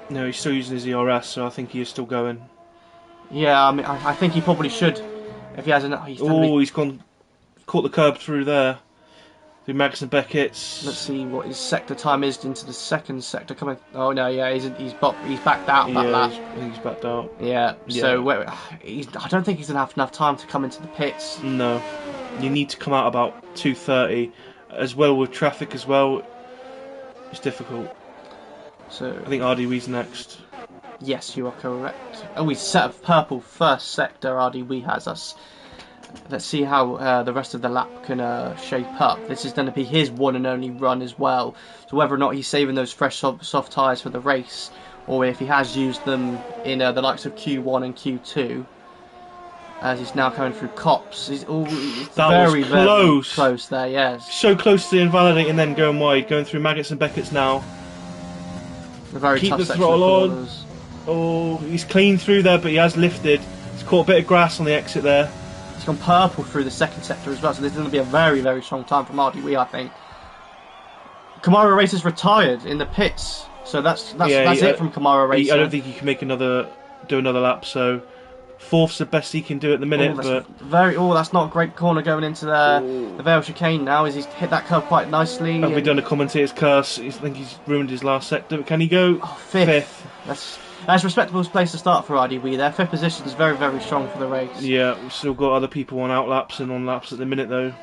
No, he's still using his ERS, so I think he is still going. Yeah, I mean, I think he probably should. If he hasn't, he's gone, caught the curb through there. Through Max and Beckett's. Let's see what his sector time is into the second sector coming. Oh no, yeah, he's backed out of that lap. I think he's backed out. Yeah. So I don't think he's gonna have enough time to come into the pits. No, you need to come out about 2:30, as well with traffic as well. It's difficult. So I think RDW's next. Yes, you are correct. Oh, he's set of purple first sector. RDW has us. Let's see how the rest of the lap can shape up. This is going to be his one and only run as well. So whether or not he's saving those fresh soft tyres for the race, or if he has used them in the likes of Q1 and Q2, as he's now coming through Cops. He's very close there, yes. So close to invalidating and then going wide, going through Maggots and Beckett's now. Keep the throttle on. Oh, he's clean through there, but he has lifted. He's caught a bit of grass on the exit there. He's gone purple through the second sector as well, so this is going to be a very, very strong time from RDW, I think. Kamara Racers retired in the pits, so that's it from Kamara Racers. I don't think he can make do another lap, so fourth's the best he can do at the minute. That's not a great corner going into the Vale chicane now. He's hit that curve quite nicely. Have we done a commentator's curse? I think he's ruined his last sector. Can he go? Fifth. That's a respectable place to start for RDW there. Fifth position is very, very strong for the race. Yeah, we've still got other people on out laps and on laps at the minute though.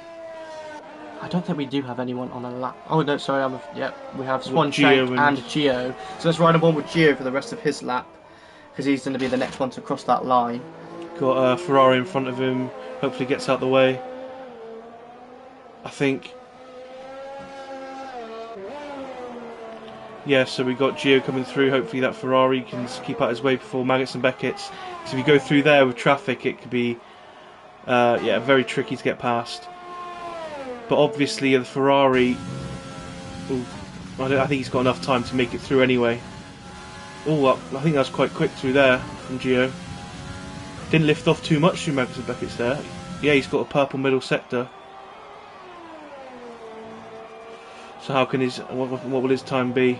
I don't think we do have anyone on a lap. Oh no, sorry, we have Swanshank and Gio. So let's ride him on with Gio for the rest of his lap, because he's going to be the next one to cross that line. Got a Ferrari in front of him, hopefully gets out the way. I think. Yeah, so we got Gio coming through. Hopefully that Ferrari can keep out his way before Maggots and Beckett's. So if you go through there with traffic, it could be very tricky to get past. But obviously the Ferrari, I think he's got enough time to make it through anyway. I think that's quite quick through there from Gio. Didn't lift off too much through Maggots and Beckett's there. Yeah, he's got a purple middle sector. So how can what will his time be?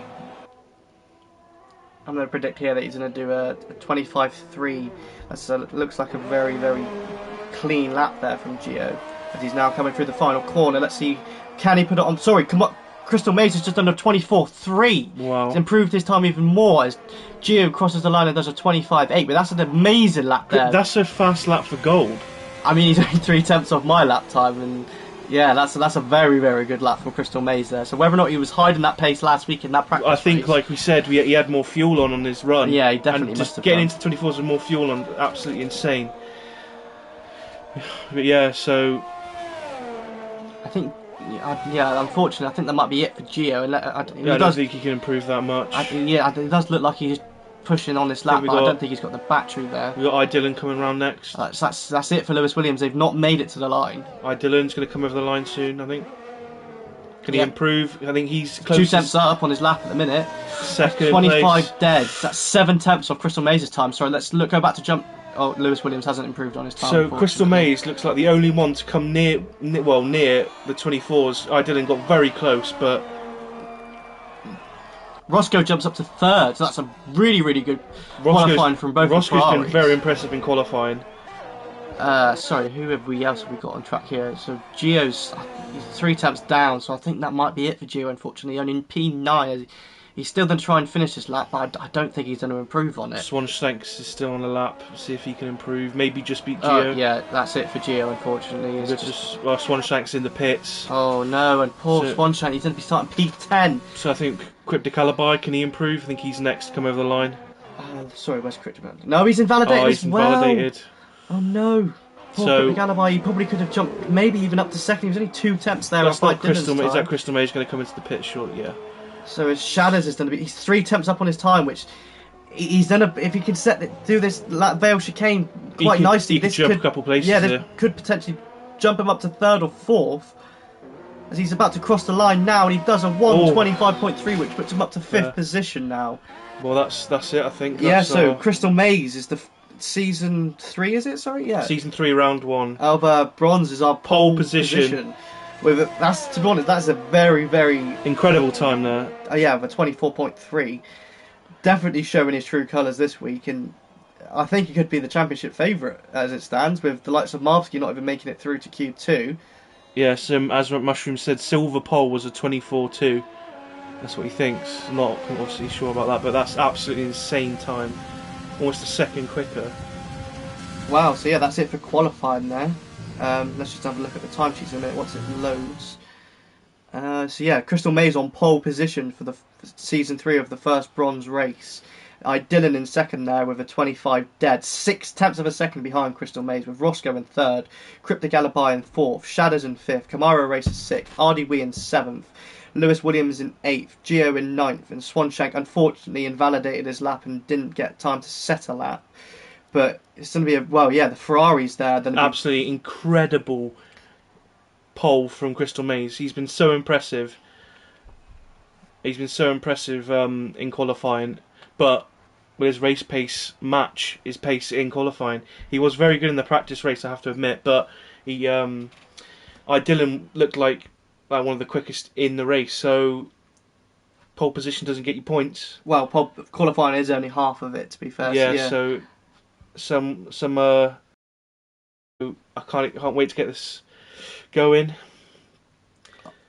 I'm going to predict here that he's going to do a 25.3. That looks like a very, very clean lap there from Gio. As he's now coming through the final corner. Let's see, can he put it on? Sorry, come on. Crystal Maze has just done a 24.3. Wow. He's improved his time even more as Gio crosses the line and does a 25.8. But that's an amazing lap there. That's a fast lap for gold. I mean, he's only 3/10 off my lap time, and yeah, that's a very, very good lap from Crystal Maze there. So whether or not he was hiding that pace last week in that practice I think, race, like we said, he had more fuel on his run. Yeah, he definitely and must have getting done. into 24s with more fuel on, absolutely insane. But yeah, so I think, unfortunately, I think that might be it for Gio. I don't think he can improve that much. It does look like he's pushing on this lap, but I don't think he's got the battery there. We've got I Dillon coming around next. That's it for Lewis Williams. They've not made it to the line. I Dillon's going to come over the line soon, I think. Can he improve? I think he's close. 2 tenths up on his lap at the minute. Second 25 place. dead. That's 7 tenths off Crystal Maze's time. Sorry, let's go back to jump. Oh, Lewis Williams hasn't improved on his time. So Crystal Maze looks like the only one to come near the 24s. I Dillon got very close, but Roscoe jumps up to third. So that's a really, really good qualifying from both Roscoe's Ferraris. been very impressive in qualifying. Sorry, who else have we got on track here? So Gio's 3 tenths down, so I think that might be it for Gio, unfortunately. Only in P9. He's still going to try and finish this lap, but I don't think he's going to improve on it. Swanshanks is still on the lap. See if he can improve. Maybe just beat Oh, Gio. yeah, that's it for Gio, unfortunately. Swanshanks in the pits. Oh no, and poor Swanshank, he's going to be starting P10. So I think Cryptic Alibi, can he improve? I think he's next to come over the line. Sorry, where's Cryptic? No, he's invalidated he's as well. Invalidated. Oh no. Poor Cryptic Alibi, he probably could have jumped maybe even up to second. He was only 2 tenths there. That's not Crystal Maze. Is that Crystal Maze going to come into the pit shortly? Yeah. So his Shadows is going to be. He's 3 tenths up on his time, which he's done. If he can do this Vale chicane quite nicely, he could jump a couple places. Yeah, this could potentially jump him up to third or fourth. As he's about to cross the line now, and he does a 1:25.3, which puts him up to 5th position now. Well, that's it, I think. So Crystal Maze is the season 3, is it? Sorry, yeah. Season 3, round 1. Alba Bronze is our pole position. That's, to be honest, that's a very, very incredible time there. Yeah, with a 24.3, definitely showing his true colours this week, and I think he could be the championship favourite as it stands, with the likes of Marvsky not even making it through to Q2. Yes, as Mushroom said, silver pole was a 24.2. That's what he thinks. Not obviously sure about that, but that's absolutely insane time. Almost a second quicker. Wow, so yeah, that's it for qualifying there. Let's just have a look at the timesheets in a minute once it loads. So yeah, Crystal Mays on pole position for the season 3 of the first bronze race. Dylan in second there with a 25 dead, 6/10 of a second behind Crystal Mays, with Roscoe in third, Cryptic Alibi in fourth, Shadows in fifth, Camaro Racer sixth, Ardy Wee in seventh, Lewis Williams in eighth, Gio in ninth, and Swanshank unfortunately invalidated his lap and didn't get time to set a lap. But it's going to be the Ferraris there. Absolutely incredible pole from Crystal Mays. He's been so impressive. In qualifying, but will his race pace match his pace in qualifying? He was very good in the practice race, I have to admit, but Dylan looked like one of the quickest in the race. So pole position doesn't get you points. Well, qualifying is only half of it, to be fair. Yeah. So some I can't wait to get this going.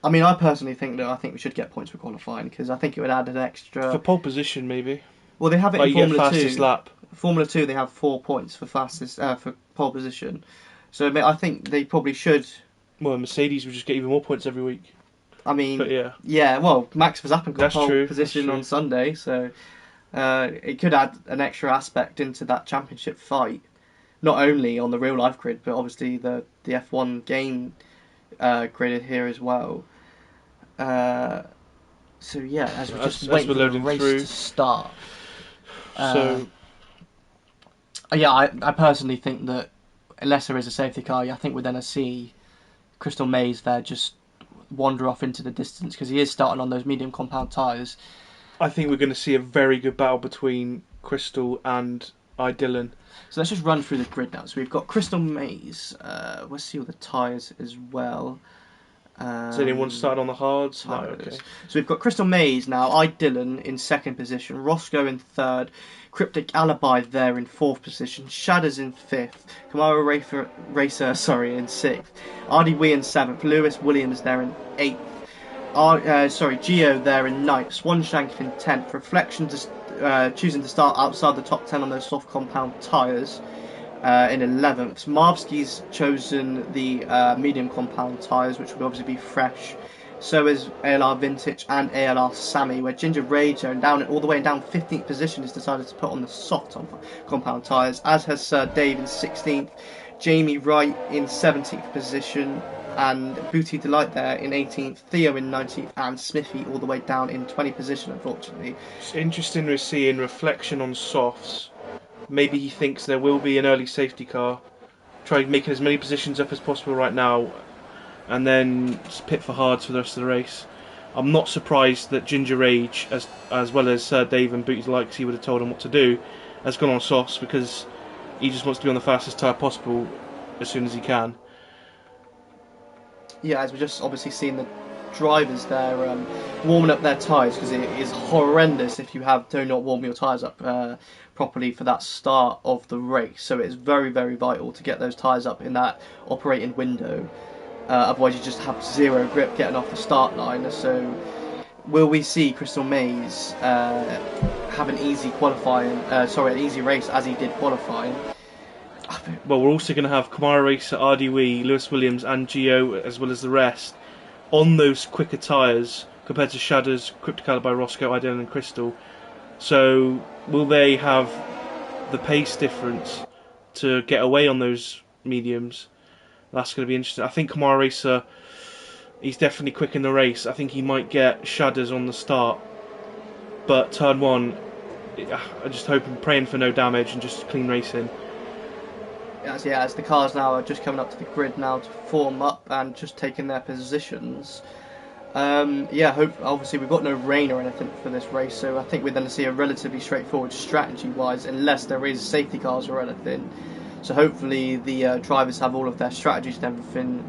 I mean, I personally think we should get points for qualifying, because I think it would add an extra for pole position, maybe. Well, they have it in Formula 2. Fastest lap. Formula 2, they have 4 points for fastest for pole position. So I think they probably should. Well, Mercedes would just get even more points every week. I mean, but yeah. Well, Max Verstappen got pole position on Sunday, so it could add an extra aspect into that championship fight. Not only on the real life grid, but obviously the F1 game grid here as well. So yeah, as we're just waiting for the race to start. I personally think that unless there is a safety car, I think we're going to see Crystal Mays there just wander off into the distance, because he is starting on those medium compound tyres. I think we're going to see a very good battle between Crystal and Dylan. So let's just run through the grid now. So we've got Crystal Mays. Let's see all the tyres as well. Does anyone start on the hards? No, okay. So we've got Crystal Mays now, Dylan in second position, Roscoe in third, Cryptic Alibi there in fourth position, Shadows in fifth, Camaro Racer in sixth, Ardy Wee in seventh, Lewis Williams there in eighth, Gio there in ninth, Swanshank in 10th, Reflection choosing to start outside the top 10 on those soft compound tyres in 11th. Marvsky's chosen the medium compound tyres, which will obviously be fresh. So is ALR Vintage and ALR Sammy, where Ginger Rage all the way down 15th position has decided to put on the soft compound tyres, as has Sir Dave in 16th, Jamie Wright in 17th position, and Booty Delight there in 18th, Theo in 19th, and Smithy all the way down in 20th position, unfortunately. It's interesting to see in Reflection on softs. Maybe he thinks there will be an early safety car. Try making as many positions up as possible right now, and then pit for hards for the rest of the race. I'm not surprised that Ginger Rage, as well as Dave and Booty Delight, because he would have told him what to do, has gone on softs, because he just wants to be on the fastest tyre possible as soon as he can. Yeah, as we've just obviously seen the drivers there warming up their tyres, because it is horrendous if you do not warm your tyres up properly for that start of the race. So it's very, very vital to get those tyres up in that operating window. Otherwise you just have zero grip getting off the start line. So will we see Crystal Mays have an easy race as he did qualifying? Well, we're also going to have Camaro Racer, Ardy Wee, Lewis Williams and Gio, as well as the rest, on those quicker tyres compared to Shadows, Cryptic Alibi, Roscoe, Dylan and Crystal. So will they have the pace difference to get away on those mediums? That's going to be interesting. I think Camaro Racer, he's definitely quick in the race. I think he might get Shadows on the start. But turn one, I just hope and praying for no damage and just clean racing. As the cars now are just coming up to the grid now to form up and just taking their positions. Obviously we've got no rain or anything for this race, so I think we're going to see a relatively straightforward strategy-wise, unless there is safety cars or anything. So hopefully the drivers have all of their strategies and everything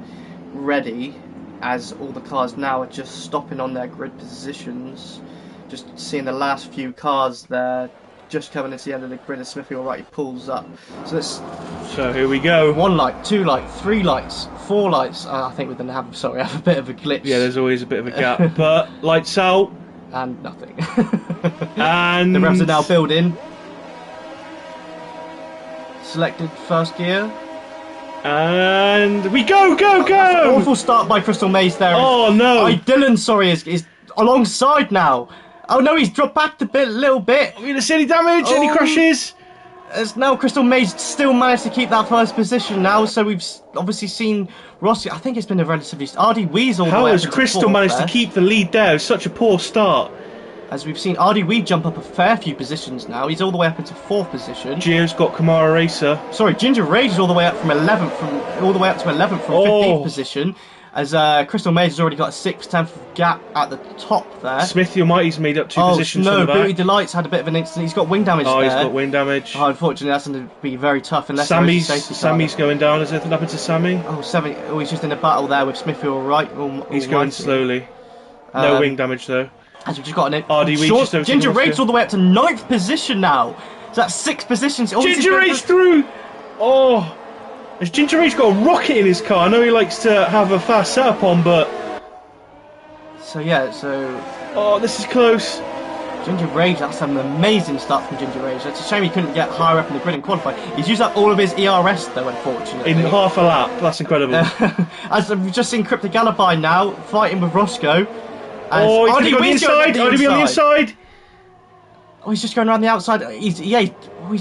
ready. as all the cars now are just stopping on their grid positions. Just seeing the last few cars there, just coming into the end of the grid as Smithy Alright pulls up. So here we go. 1 light, 2 light, 3 lights, 4 lights. I think we're going to have a bit of a glitch. Yeah, there's always a bit of a gap, but lights out. And nothing. And the revs are now building. Selected first gear. And we go! Awful start by Crystal Maze there. Oh no! Dylan, sorry, is alongside now. Oh no, he's dropped back a little bit. I mean, there's any damage, any crashes? As now Crystal Maze still managed to keep that first position now, so we've obviously seen Rossi. I think it's been a relatively RD Weasel. How has Crystal managed to keep the lead there? It's such a poor start. As we've seen RD Weed jump up a fair few positions now. He's all the way up into 4th position. Gio's got Kamara Racer. Sorry, Ginger Rage is all the way up from 11th from 15th position. As Crystal Maze has already got a 6th, 10th gap at the top there. Smithy Almighty's made up 2 positions from the back. Booty Delight's had a bit of an incident. He's got wing damage there. Oh, he's got wing damage. Oh, unfortunately, that's going to be very tough unless Sammy's going down. Has anything happened to Sammy? Oh, he's just in a battle there with Smithy Alright. He's going slowly. No wing damage though. As we've just got an RD Ginger Rage's all the way up to 9th position now. So that's 6 positions. Ginger Rage through! Oh! Has Ginger Rage got a rocket in his car? I know he likes to have a fast setup on, but... Oh, this is close. Ginger Rage, that's an amazing start from Ginger Rage. It's a shame he couldn't get higher up in the grid and qualify. He's used up all of his ERS though, unfortunately. In half a lap, that's incredible. As we've just seen Crypto Gallopine now, fighting with Roscoe. Oh, he's going to be on the inside! Oh, he's just going around the outside. He's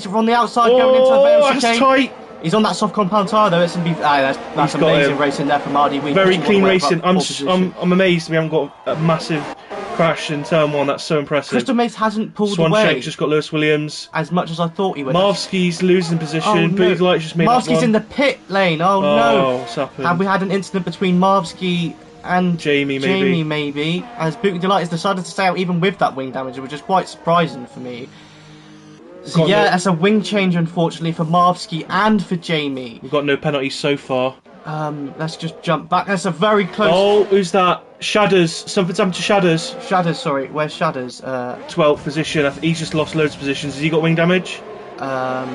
on the outside going into the Oh, that's tight! He's on that soft compound tyre though. It's gonna be that's amazing racing there from RD Weed. Very clean racing. I'm amazed we haven't got a massive crash in turn 1. That's so impressive. Crystal Maze hasn't pulled away. Swanshank just got Lewis Williams. As much as I thought he would. Marvsky's losing position. Oh, no. Booty Delight's just made up Marvsky's in the pit lane. Oh no! What's happened? Have we had an incident between Marvsky and Jamie maybe? As Booty Delight has decided to stay out even with that wing damage, which is quite surprising for me. So yeah, that's a wing change unfortunately for Marvsky and for Jamie. We've got no penalties so far. Let's just jump back. That's a very close. Oh, who's that? Shadders. Something's happened to Shadders. Shadders, sorry. Where's Shadders? 12th position. He's just lost loads of positions. Has he got wing damage? I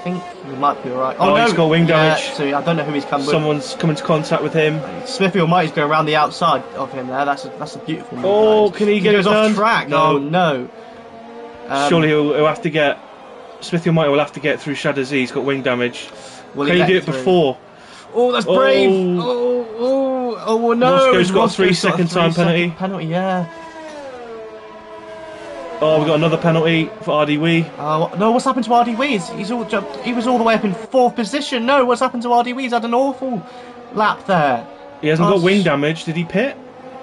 think he might be alright. Oh, no, he's got wing damage. So I don't know who he's come with. Someone's come into contact with him. Smithy Almighty's going around the outside of him there. That's a beautiful move. Oh, can he get it done? Off track. No. Oh no. Surely he'll have to get. Smithy Almighty will have to get through Shadders. He's got wing damage. Can he do it before? Oh, that's brave. Oh no. Roscoe's got a 3-second time penalty. Penalty, yeah. Oh, we got another penalty for RD Wee. Oh no, what's happened to RD Wee? He was all the way up in 4th position. No, what's happened to RD Wee? He's had an awful lap there. He hasn't got wing damage. Did he pit?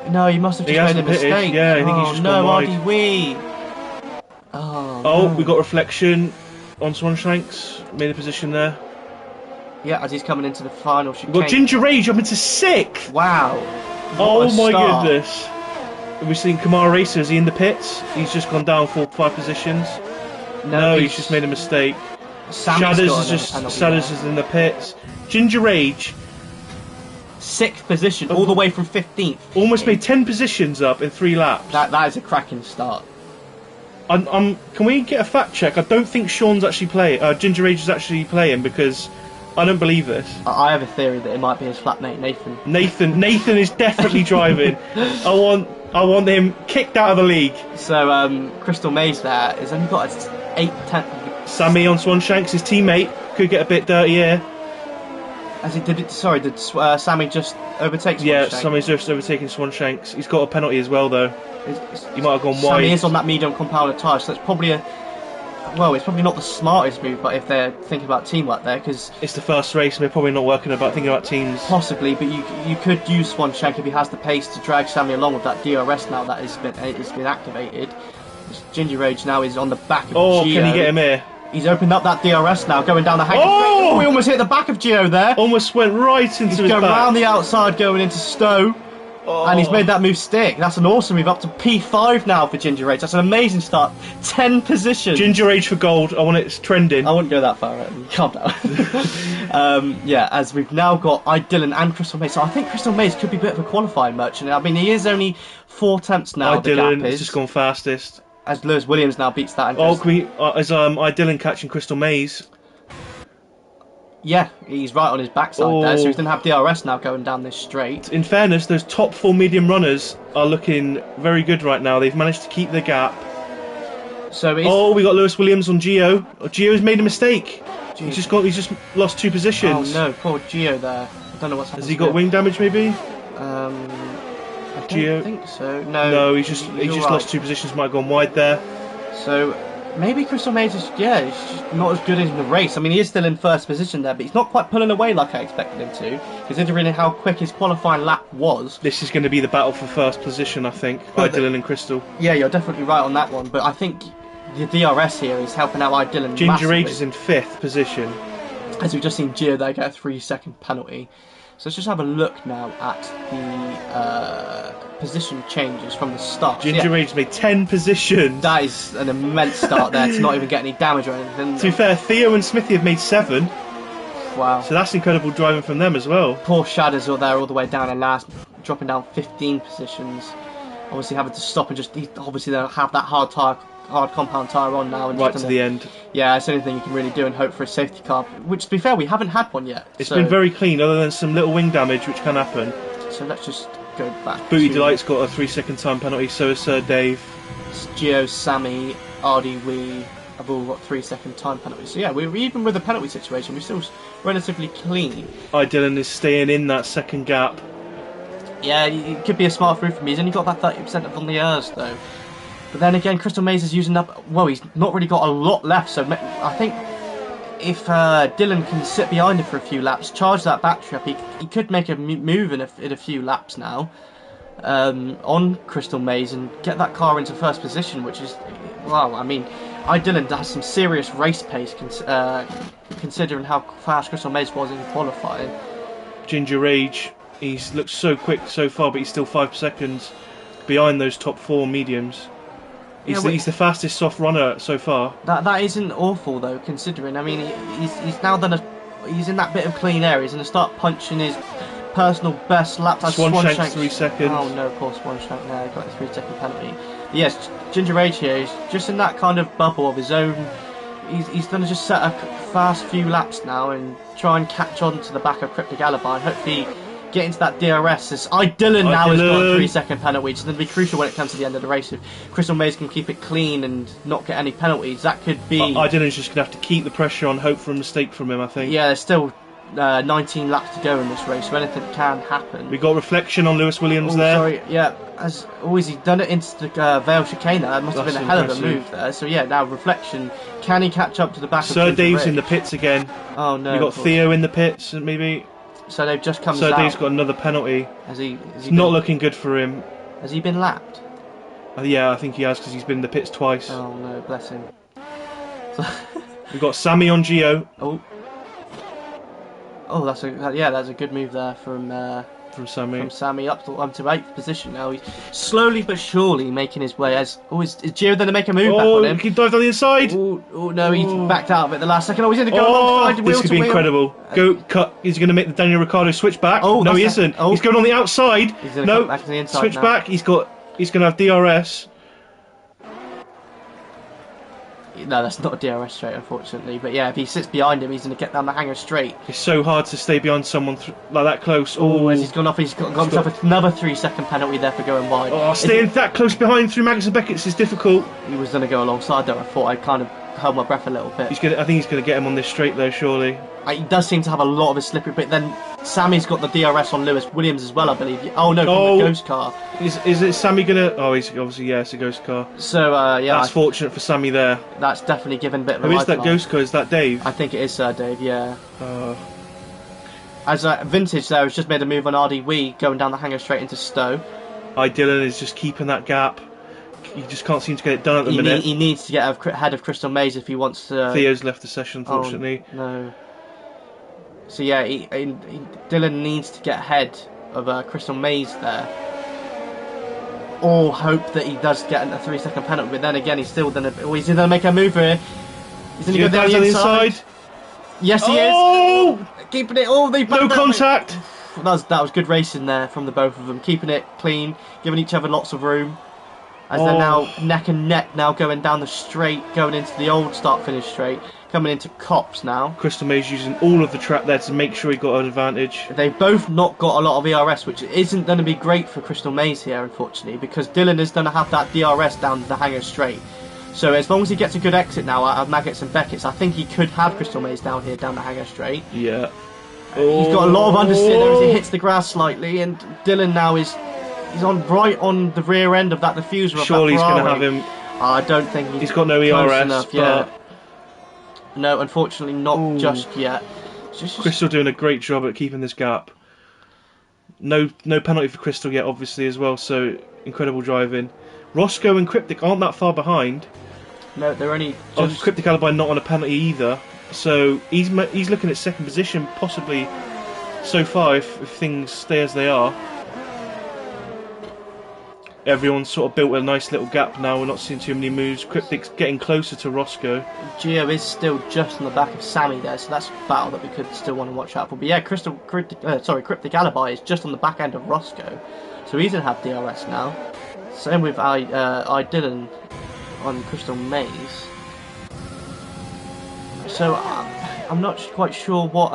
No, he must have just made a mistake. Yeah, I think he's just gone wide. RD Wee. Oh, we got reflection on Swanshanks. Made a position there. Yeah, as he's coming into the final chicane. We've got Ginger Rage up into 6th. Wow. Oh my goodness. We've seen Kamara Racer. Is he in the pits? He's just gone down 4-5 positions. No, he's just made a mistake. Shadders is in the pits. Ginger Rage. 6th position, all the way from 15th. Almost made 10 positions up in 3 laps. That is a cracking start. Can we get a fact check? I don't think Sean's actually playing. Ginger Rage is actually playing because I don't believe this. I have a theory that it might be his flatmate Nathan. Nathan is definitely driving. I want him kicked out of the league. So Crystal Maze there has only got an 8/10. Sammy on Swanshanks, his teammate, could get a bit dirty here. As he did it. Sorry, did Sammy just overtake Swanshanks? Yeah, Sammy's just overtaking Swanshanks. He's got a penalty as well though. He might have gone wide. Sammy is on that medium compounded tyre, so that's probably it's probably not the smartest move, but if they're thinking about teamwork there, because it's the first race and they're probably not thinking about teams. Possibly, but you could use Swanshank if he has the pace to drag Sammy along with that DRS now that has been activated. Ginger Rage now is on the back of Gio. Can he get him here? He's opened up that DRS now, going down the hangar. Oh! We almost hit the back of Gio there. Almost went right into his back. He's going around the outside, going into Stowe. And he's made that move stick. That's an awesome move. Up to P5 now for Ginger Rage. That's an amazing start. 10 positions. Ginger Rage for gold. I want it trending. I wouldn't go that far. Calm down. Yeah, as we've now got Dylan and Crystal Maze. So I think Crystal Maze could be a bit of a qualifying merchant. I mean, he is only 4 attempts now. Dylan has just gone fastest. As Lewis Williams now beats that. Oh, can we, is Dylan catching Crystal Maze? Yeah, he's right on his backside there, so he's going to have DRS now going down this straight. In fairness, those top 4 medium runners are looking very good right now. They've managed to keep the gap. So we got Lewis Williams on Gio. Gio's made a mistake. He's just lost 2 positions. Oh no, poor Gio there. I don't know what's happened. Has he got wing damage maybe? I don't think so. No, he's just lost 2 positions. Might have gone wide there. So maybe Crystal Maze is he's just not as good in the race. I mean, he is still in first position there, but he's not quite pulling away like I expected him to, considering how quick his qualifying lap was. This is going to be the battle for first position, I think, by Dylan and Crystal. Yeah, you're definitely right on that one, but I think the DRS here is helping out Dylan. Ginger Rage is in 5th position. As we've just seen Gio there get a 3-second penalty. So let's just have a look now at the position changes from the start. Ginger Rage made 10 positions. That is an immense start there to not even get any damage or anything. To be fair, Theo and Smithy have made 7. Wow. So that's incredible driving from them as well. Poor Shadows are there all the way down and last, dropping down 15 positions. Obviously having to stop and obviously they'll have that hard compound tyre on now. And right to the end. Yeah, it's the only thing you can really do and hope for a safety car, which to be fair, we haven't had one yet. It's been very clean, other than some little wing damage, which can happen. So let's just go back. Booty Delight's got a 3-second time penalty, so has Sir Dave. Gio, Sammy, Ardy, we have all got 3-second time penalties. So yeah, we're even with a penalty situation, we're still relatively clean. Dylan is staying in that second gap. Yeah, it could be a smart move for me. He's only got that 30% on the ERS though. But then again, Crystal Maze is using up. Well, he's not really got a lot left, so I think if Dylan can sit behind him for a few laps, charge that battery up, he could make a move in a few laps now on Crystal Maze and get that car into first position, which is, wow, I mean, Dylan has some serious race pace considering how fast Crystal Maze was in qualifying. Ginger Rage, he's looked so quick so far, but he's still 5 seconds behind those top 4 mediums. He's the fastest soft runner so far. That isn't awful though, considering. I mean, he's now done he's in that bit of clean air. He's going to start punching his personal best lap. Swanshank's 3 seconds. Oh no, poor Swanshank there, got a 3-second penalty. Yes, Ginger Rage here is just in that kind of bubble of his own. He's going to just set a fast few laps now and try and catch on to the back of Cryptic Alibi and hopefully get into that DRS. As Dylan now has got a 3-second penalty, which is going to be crucial when it comes to the end of the race. If Crystal Maze can keep it clean and not get any penalties, that could be. Dylan's just going to have to keep the pressure on, hope for a mistake from him, I think. Yeah, there's still 19 laps to go in this race, so anything can happen. We got reflection on Lewis Williams there. Sorry, yeah. As always, he's done it into the Vale chicane there. That must have been a hell of a move there. So yeah, now reflection. Can he catch up to the back of Sir Dave's in the pits again. Oh no. We got Theo in the pits, maybe. So they've just come. Sir Dave's got another penalty. It's not looking good for him. Has he been lapped? Yeah, I think he has because he's been in the pits twice. Oh no, bless him. We've got Sammy on Gio. Oh, that's a good move there from Sammy. to 8th position now. He's slowly but surely making his way. Is Gio then to make a move back on him? He can dive down the inside. Oh no, he's backed out of it the last second. He's going to go alongside this could be incredible. Is he going to make the Daniel Ricciardo switch back? No, he isn't. He's going on the outside. He's going to come back to the inside switch now. Back. He's going to have DRS. No, that's not a DRS straight, unfortunately. But yeah, if he sits behind him, he's going to get down the hanger straight. It's so hard to stay behind someone like that close. As he's gone off, he's got himself another 3-second penalty there for going wide. Staying that close behind through Magnus and Beckett's is difficult. He was going to go alongside there. I thought I kind of held my breath a little bit. I think he's going to get him on this straight though, surely. He does seem to have a lot of a slippery bit. Then Sammy's got the DRS on Lewis Williams as well, I believe. Oh no, from the ghost car. Is it Sammy gonna? Oh, he's obviously it's a ghost car. So yeah, that's fortunate for Sammy there. That's definitely given a bit of a. Who is that ghost car? Is that Dave? I think it is Dave. Yeah. As Vintage there has just made a move on RD Wee going down the hanger straight into Stowe. Dylan is just keeping that gap. He just can't seem to get it done at the minute. He needs to get ahead of Crystal Maze if he wants to. Theo's left the session, unfortunately. Oh, no. So yeah, Dylan needs to get ahead of Crystal Maze there. or hope that he does get a 3-second penalty. But then again, he's still going to make a move here. He's going to go down the inside. Yes, he is. Keeping it. Oh, they've no contact. That was good racing there from the both of them, keeping it clean, giving each other lots of room. As they're now neck and neck, now going down the straight, going into the old start-finish straight, coming into Cops now. Crystal Maze using all of the track there to make sure he got an advantage. They've both not got a lot of ERS, which isn't going to be great for Crystal Maze here, unfortunately, because Dylan is going to have that DRS down the hanger straight. So as long as he gets a good exit now out of Maggots and Beckett's, I think he could have Crystal Maze down here, down the hanger straight. Yeah. He's got a lot of understeer there as he hits the grass slightly, and Dylan now he's right on the rear end of that diffuser. Surely he's going to have him. I don't think he's got no ERS. Enough, yeah. No, unfortunately not just yet. Crystal doing a great job at keeping this gap. No penalty for Crystal yet, obviously, as well. So incredible driving. Roscoe and Cryptic aren't that far behind. No, they're only. Cryptic Alibi not on a penalty either. So he's looking at second position, possibly so far if things stay as they are. Everyone's sort of built a nice little gap now. We're not seeing too many moves. Cryptic's getting closer to Roscoe. Gio is still just on the back of Sammy there, so that's a battle that we could still want to watch out for. But yeah, Cryptic Alibi is just on the back end of Roscoe, so he's going to have DRS now. Same with I Dylan on Crystal Maze. So I'm not quite sure what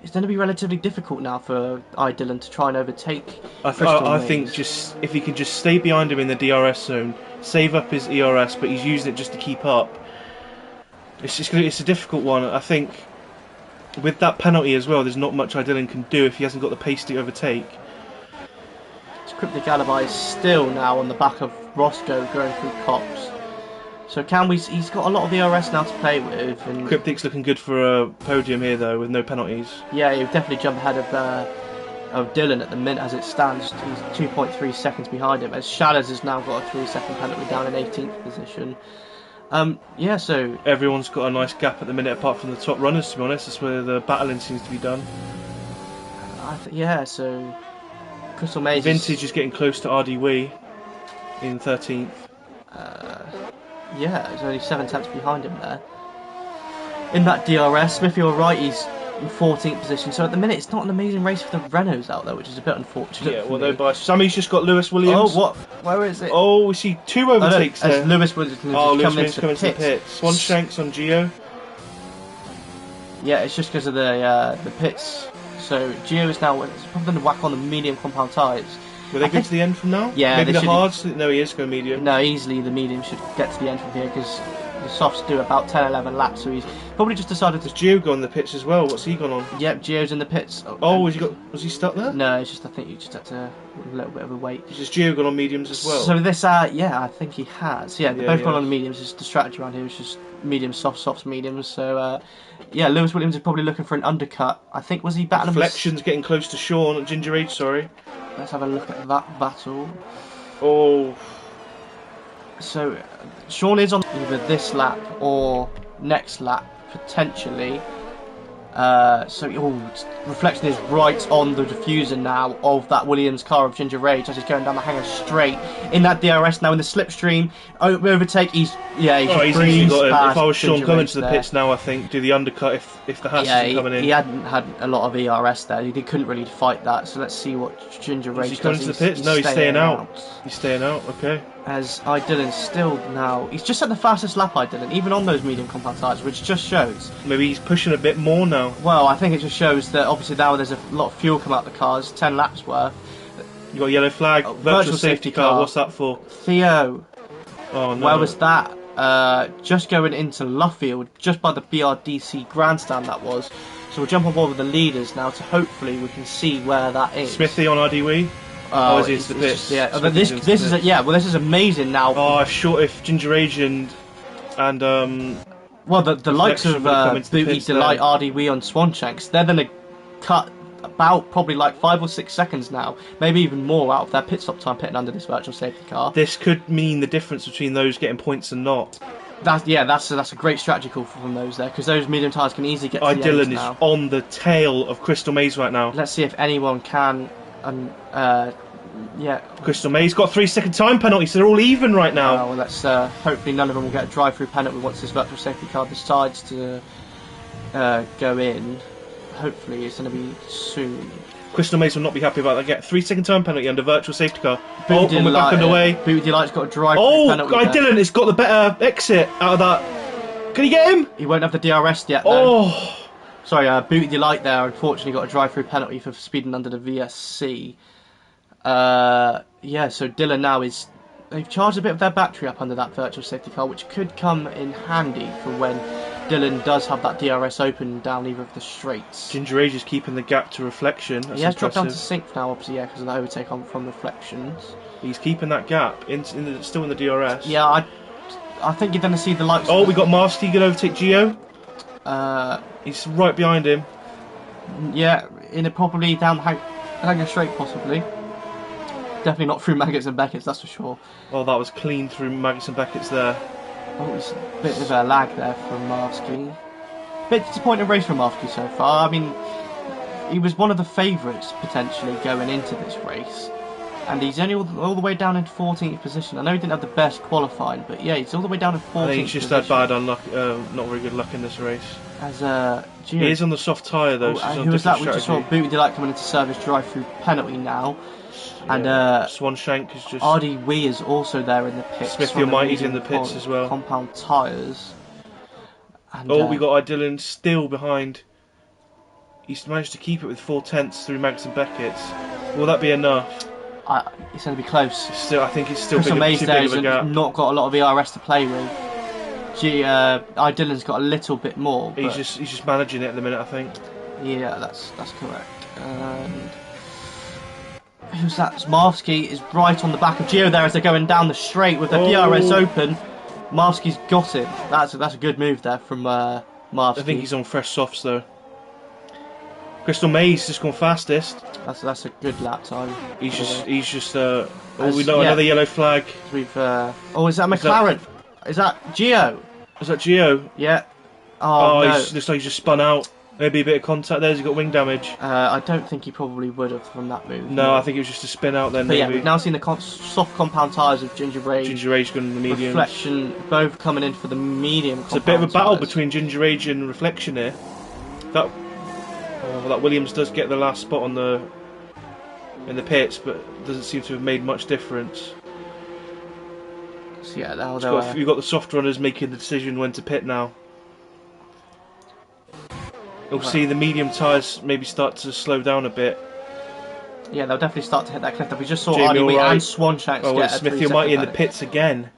it's going to be relatively difficult now for Dylan to try and overtake. I think just if he can just stay behind him in the DRS zone, save up his ERS, but he's using it just to keep up. It's a difficult one. I think with that penalty as well, there's not much Dylan can do if he hasn't got the pace to overtake. Cryptic Alibi is still now on the back of Roscoe going through Cops. So he's got a lot of ERS now to play with. And Cryptic's looking good for a podium here though, with no penalties. Yeah, he'll definitely jump ahead of Dylan at the minute as it stands. He's 2.3 seconds behind him, as Shadows has now got a 3-second penalty down in 18th position. Yeah, so everyone's got a nice gap at the minute apart from the top runners, to be honest. That's where the battling seems to be done. Yeah, so Crystal Maze Vintage is getting close to RD Wee in 13th. Yeah, he's only 7 tenths behind him there. In that DRS, Smithy, you're right, he's in 14th position. So at the minute, it's not an amazing race for the Renaults out there, which is a bit unfortunate. Yeah, well, though, by Sammy's just got Lewis Williams. Oh, what? Where is it? Oh, we see 2 overtakes there. As Lewis Williams coming into the pit. Swanshanks on Gio. Yeah, it's just because of the pits. So Gio is now probably going to whack on the medium compound tyres. Will they get to the end from now? Yeah, maybe the hards. No, he is going medium. No, easily the medium should get to the end from here because the softs do about 10-11 laps. So he's probably just decided to. Has Gio gone in the pits as well? What's he gone on? Yep, Gio's in the pits. Was he stuck there? No, it's just I think he just had to a little bit of a wait. Has Gio gone on mediums as well? So this, yeah, I think he has. Yeah, they've both gone on mediums. It's the strategy around here is just mediums, softs, mediums. So yeah, Lewis Williams is probably looking for an undercut. I think was he battling? Reflection's getting close to Sean at Ginger Age. Sorry. Let's have a look at that battle. Oh. So Sean is on either this lap or next lap potentially. Reflection is right on the diffuser now of that Williams car of Ginger Rage as he's going down the hanger straight in that DRS now in the slipstream. Overtake, he's easily got him. If I was Sean coming to the pits now, I think do the undercut if the Haas isn't coming in. He hadn't had a lot of ERS there. He couldn't really fight that. So let's see what Ginger Rage does. Is he coming to the pits? No, he's staying out. He's staying out. Okay. As Dylan's still now, he's just at the fastest lap Dylan, even on those medium compound tyres, which just shows. Maybe he's pushing a bit more now. Well, I think it just shows that obviously now there's a lot of fuel come out the cars, 10 laps worth. You got a yellow flag, virtual safety car. What's that for? Theo. Oh no. Where was that? Just going into Luffield, just by the BRDC grandstand that was. So we'll jump on board with the leaders now, so hopefully we can see where that is. Smithy on RDW. Is he into the pits? Yeah, but this is amazing now. Oh, if Ginger Age and well, the likes of Booty, Delight, RDW on Swanshanks, they're going to cut about probably like 5 or 6 seconds now, maybe even more out of their pit stop time pitting under this virtual safety car. This could mean the difference between those getting points and not. That's a great strategy call from those there, because those medium tyres can easily get to the Dylan end now. is on the tail of Crystal Maze right now. Let's see if anyone can Yeah. Crystal May's got 3-second time penalty, so they're all even right now. Well, let's hopefully none of them will get a drive-through penalty once this virtual safety car decides to go in. Hopefully it's going to be soon. Crystal Maze will not be happy about that. Get 3-second time penalty under virtual safety car. And we're back underway. Booty Delight's got a drive-through penalty. Oh, Dylan has got the better exit out of that. Can he get him? He won't have the DRS yet, though. Oh. Sorry, Booty Delight there unfortunately got a drive-through penalty for speeding under the VSC. Yeah, so Dylan now is... They've charged a bit of their battery up under that virtual safety car, which could come in handy for when Dylan does have that DRS open down either of the straights. Ginger Age is keeping the gap to Reflection. That's he has dropped down to sync now, obviously, yeah, because of the overtake from Reflections. He's keeping that gap, still in the DRS. Yeah, I think you're going to see the likes of... we got Marsky going to overtake Gio. He's right behind him. Yeah, probably down the Hanger Straight, possibly. Definitely not through Maggots and Beckett's, that's for sure. Oh, that was clean through Maggots and Beckett's there. Oh, it's a bit of a lag there from Marsky. Bit disappointing race from Marsky so far. I mean, he was one of the favourites potentially going into this race. And he's only all the way down in 14th position. I know he didn't have the best qualifying, but yeah, he's all the way down in 14th position. I think he's just had bad unluck, not very good luck in this race. As he is on the soft tyre though. Who was that? We just saw Booty Delight coming into service drive-through penalty now. Yeah, and Swanshank is just... RD Wee is also there in the pits. Smithy Almighty's in the pits as well. Compound tyres. And, we got Dylan still behind. He's managed to keep it with 4/10 through Maggots and Beckett's. Will that be enough? It's going to be close. I think it's still Crystal Maze too big of a gap. Not got a lot of ERS to play with. Dylan's got a little bit more. He's just managing it at the minute, I think. Yeah, that's correct. And who's that? Marsky is right on the back of Gio there as they're going down the straight with the DRS open. Marsky's got him. That's a good move there from Marsky. I think he's on fresh softs though. Crystal Maze just gone fastest. That's a good lap time. He's just we know another yellow flag. We've is that McLaren? Is that Gio? Is that Gio? Yeah. Oh, no. Looks like he's just spun out. Maybe a bit of contact there. He's got wing damage. I don't think he probably would have from that move. No, I think it was just a spin out then. But maybe. Yeah, we've now seen the soft compound tyres of Ginger Age. Ginger Age going in the medium. Reflection, both coming in for the medium. It's a bit of a battle between Ginger Age and Reflection here. That Williams does get the last spot in the pits, but doesn't seem to have made much difference. So yeah, you've got the soft runners making the decision when to pit now. You'll see the medium tyres maybe start to slow down a bit. Yeah, they'll definitely start to hit that cliff. We just saw RDW and Swanshanks get Smithy Almighty in the pits again.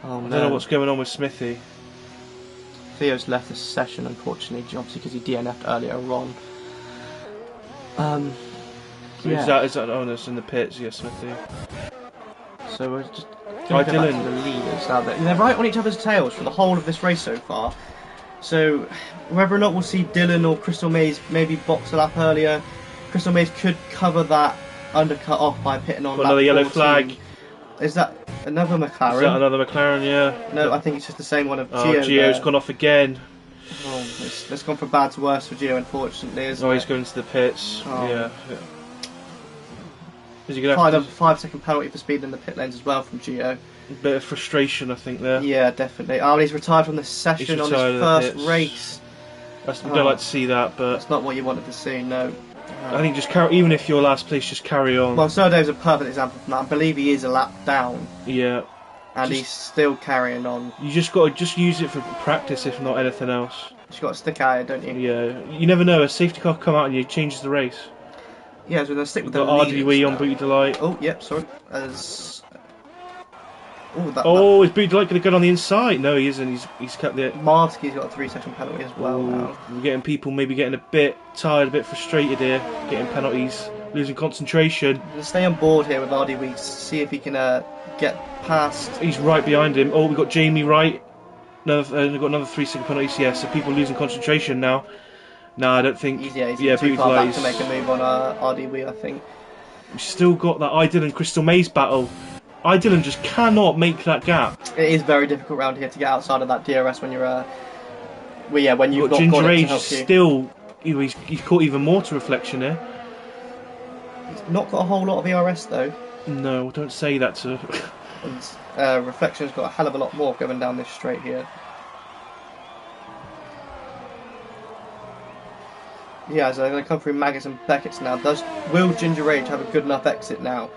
Oh, I don't know what's going on with Smithy. Theo's left the session, unfortunately, obviously because he DNF'd earlier on. Yeah. Is that onus in the pits? Yes, Smithy. So we're just going to go back to the leaders now. They're right on each other's tails for the whole of this race so far. So whether or not we'll see Dylan or Crystal Maze maybe box a lap earlier, Crystal Maze could cover that undercut off by pitting on another yellow flag. Is that another McLaren? Is that another McLaren? Yeah. No, I think it's just the same one of Gio. Gio's gone off again. Oh, it's gone from bad to worse for Gio, unfortunately, isn't it? He's going to the pits. Oh. Yeah. Is he going to have a 5-second penalty for speeding in the pit lanes as well from Gio. A bit of frustration, I think, there. Yeah, definitely. Oh, he's retired from the session on his first race. I don't like to see that, but that's not what you wanted to see. No. I think just even if you're last place, just carry on. Well, Serdo's a perfect example from that. I believe he is a lap down. Yeah. And he's still carrying on. You just got to use it for practice, if not anything else. You just got to stick at it, don't you? Yeah. You never know. A safety car come out and you changes the race. Yeah, so we're going to stick with the RDW on Booty Delight. Oh, yep, sorry. Is Booty Delight going to go on the inside? No, he isn't. He's kept the... Marsky's got a 3-second penalty as well now. We're getting people maybe getting a bit tired, a bit frustrated here, getting penalties, losing concentration. We'll stay on board here with RDW, see if he can get past... He's right behind him. We've got Jamie right. We've got another 3-second penalty. Yeah, so people losing concentration now. No, I don't think... He's too far back to make a move on RDW, I think. We've still got that Dylan Crystal Maze battle. Dylan just cannot make that gap. It is very difficult round here to get outside of that DRS when you're... when you've got Ginger Age still... He's caught even more to Reflection here. He's not got a whole lot of ERS though. No, don't say that to... And Reflection's got a hell of a lot more going down this straight here. Yeah, so they're going to come through Maggots and Beckett's now. Will Ginger Rage have a good enough exit now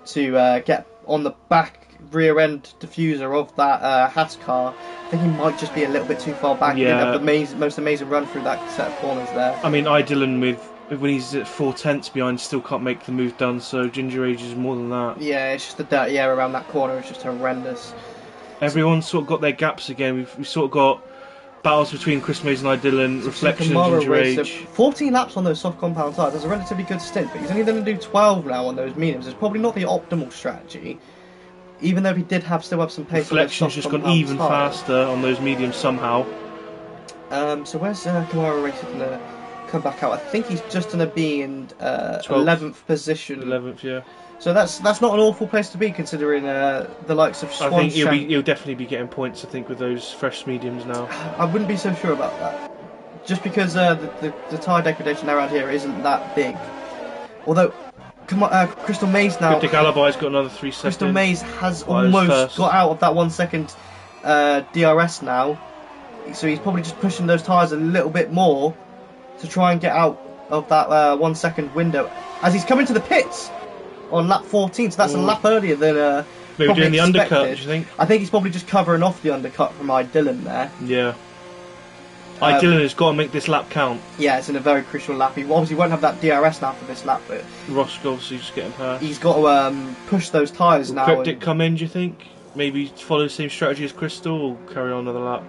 to get on the back rear end diffuser of that Haas car? I think he might just be a little bit too far back. Yeah. He didn't have the most amazing run through that set of corners there. I mean, Dylan when he's at 4/10 behind, still can't make the move done, so Ginger Age is more than that. Yeah, it's just the dirty air around that corner. It's just horrendous. Everyone's sort of got their gaps again. We've sort of got battles between Chris Mays and Dylan, Reflection and Ginger Age. 14 laps on those soft compound tyres. That's a relatively good stint, but he's only going to do 12 now on those mediums. It's probably not the optimal strategy, even though he did still have some pace. Reflection's just gone even faster on those mediums somehow. So where's Kamara Racing going to come back out? I think he's just going to be in 11th position. 11th, yeah. So that's not an awful place to be, considering the likes of Swanshank. I think he'll definitely be getting points, I think, with those fresh mediums now. I wouldn't be so sure about that. Just because the tyre degradation around here isn't that big. Although, Crystal Maze now... Cryptic Alibi's got another 3 seconds. Crystal Maze has almost got out of that 1 second DRS now. So he's probably just pushing those tyres a little bit more to try and get out of that 1 second window. As he's coming to the pits on lap 14, so that's a lap earlier than maybe doing the expected. undercut, do you think? I think he's probably just covering off the undercut from Dylan there. Yeah. Dylan has got to make this lap count. Yeah, it's in a very crucial lap. He obviously won't have that DRS now for this lap, but Ross obviously just getting past. He's got to push those tyres now. Cryptic come in, do you think? Maybe follow the same strategy as Crystal, or carry on another lap?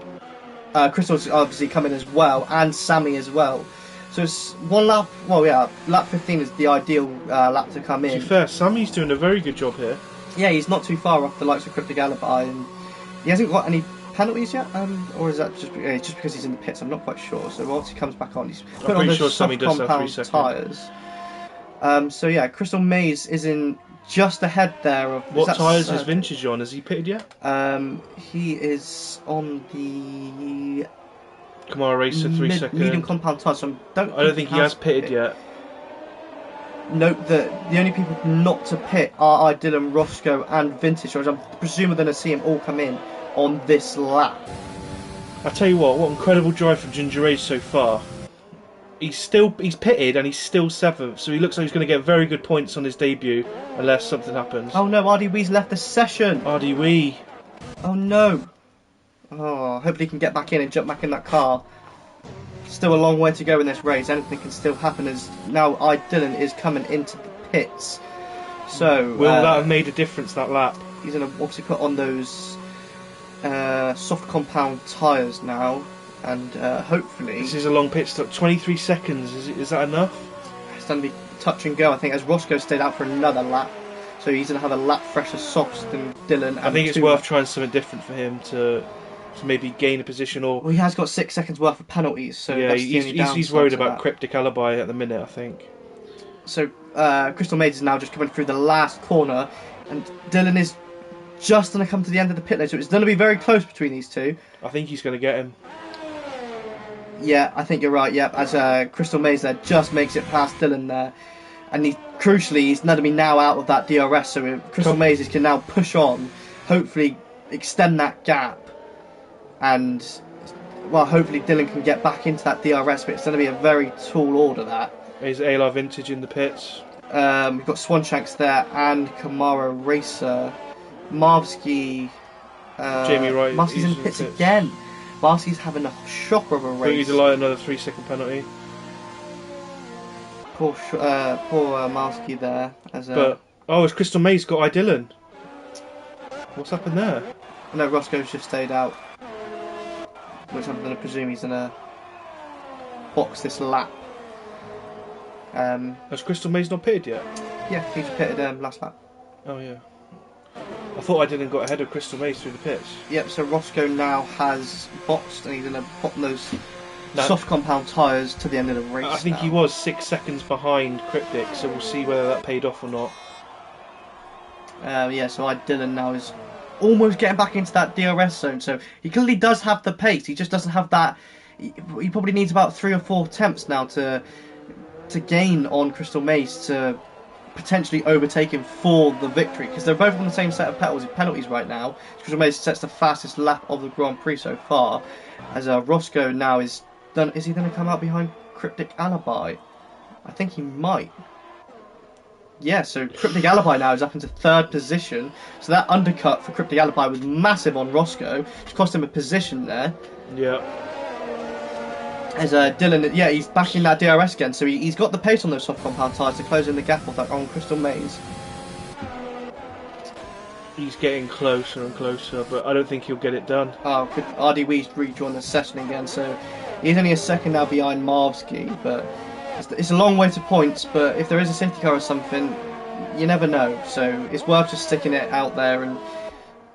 Crystal's obviously come in as well, and Sammy as well. So it's one lap. Well, yeah, lap 15 is the ideal lap to come in. To be fair, Sammy's doing a very good job here. Yeah, he's not too far off the likes of Cryptic Alibi, and he hasn't got any penalties yet, or is that just because he's in the pits? I'm not quite sure. So once he comes back on, he's put on those soft compound tyres. So yeah, Crystal Maze is in just ahead there of... What tyres is Vintage on? Has he pitted yet? He is on the... Kamara Racer 3 seconds. Medium compound tyres. So I don't think he has pitted yet. Note that the only people not to pit are Dylan, Roscoe and Vintage, which I'm presuming going to see him all come in on this lap. I tell you what incredible drive from Ginger Age so far. He's pitted and he's still 7th, so he looks like he's going to get very good points on his debut unless something happens. Oh no, RDWee's left the session. RDWee. Oh no. Oh, hopefully he can get back in and jump back in that car. Still a long way to go in this race. Anything can still happen, as now Dylan is coming into the pits. So will that have made a difference that lap? He's going to obviously put on those soft compound tyres now, and hopefully... This is a long pit stop. 23 seconds, is that enough? It's going to be touch and go, I think, as Roscoe stayed out for another lap. So he's going to have a lap fresher softs than Dylan. I think it's worth trying something different for him to maybe gain a position, or... Well, he has got 6 seconds worth of penalties, so yeah, that's the only downside he's worried to about that. Cryptic Alibi at the minute, I think. So Crystal Maze is now just coming through the last corner, and Dylan is just going to come to the end of the pit lane, so it's going to be very close between these two. I think he's going to get him. Yeah, I think you're right, yep, as Crystal Maze there just makes it past Dylan there. And crucially, he's going to be now out of that DRS, so Crystal Mazes can now push on, hopefully extend that gap, and, well, hopefully Dylan can get back into that DRS, but it's going to be a very tall order, that. Is ALR Vintage in the pits? We've got Swanshanks there, and Kamara Racer. Marvsky... Jamie Wright. Marvsky's in the pits again. Marvsky's having a shocker of a race. I think he's allowed another 3 second penalty. Poor Marvsky there. Has Crystal Maze got Dylan? What's happened there? No, Roscoe's just stayed out. Which I'm going to presume he's going to box this lap. Has Crystal Maze not pitted yet? Yeah, he just pitted last lap. Oh yeah. I thought Dylan got ahead of Crystal Maze through the pits. Yep, so Roscoe now has boxed and he's going to pop those soft compound tyres to the end of the race. I think he was 6 seconds behind Cryptic, so we'll see whether that paid off or not. Yeah, so Dylan now is almost getting back into that DRS zone, so he clearly does have the pace, he just doesn't have that. He probably needs about 3 or 4 attempts now to gain on Crystal Maze to potentially overtake him for the victory, because they're both on the same set of penalties right now. Crystal Maze sets the fastest lap of the Grand Prix so far, as Roscoe now is done. Is he going to come out behind Cryptic Alibi? I think he might. Yeah, so Cryptic Alibi now is up into 3rd position. So that undercut for Cryptic Alibi was massive on Roscoe, which cost him a position there. Yeah. As Dylan, yeah, he's back in that DRS again, so he's got the pace on those soft compound tyres to close in the gap of that on Crystal Maze. He's getting closer and closer, but I don't think he'll get it done. Oh, could RDWee's rejoin the session again, so he's only a second now behind Marvsky, but it's a long way to points, but if there is a safety car or something, you never know, so it's worth just sticking it out there and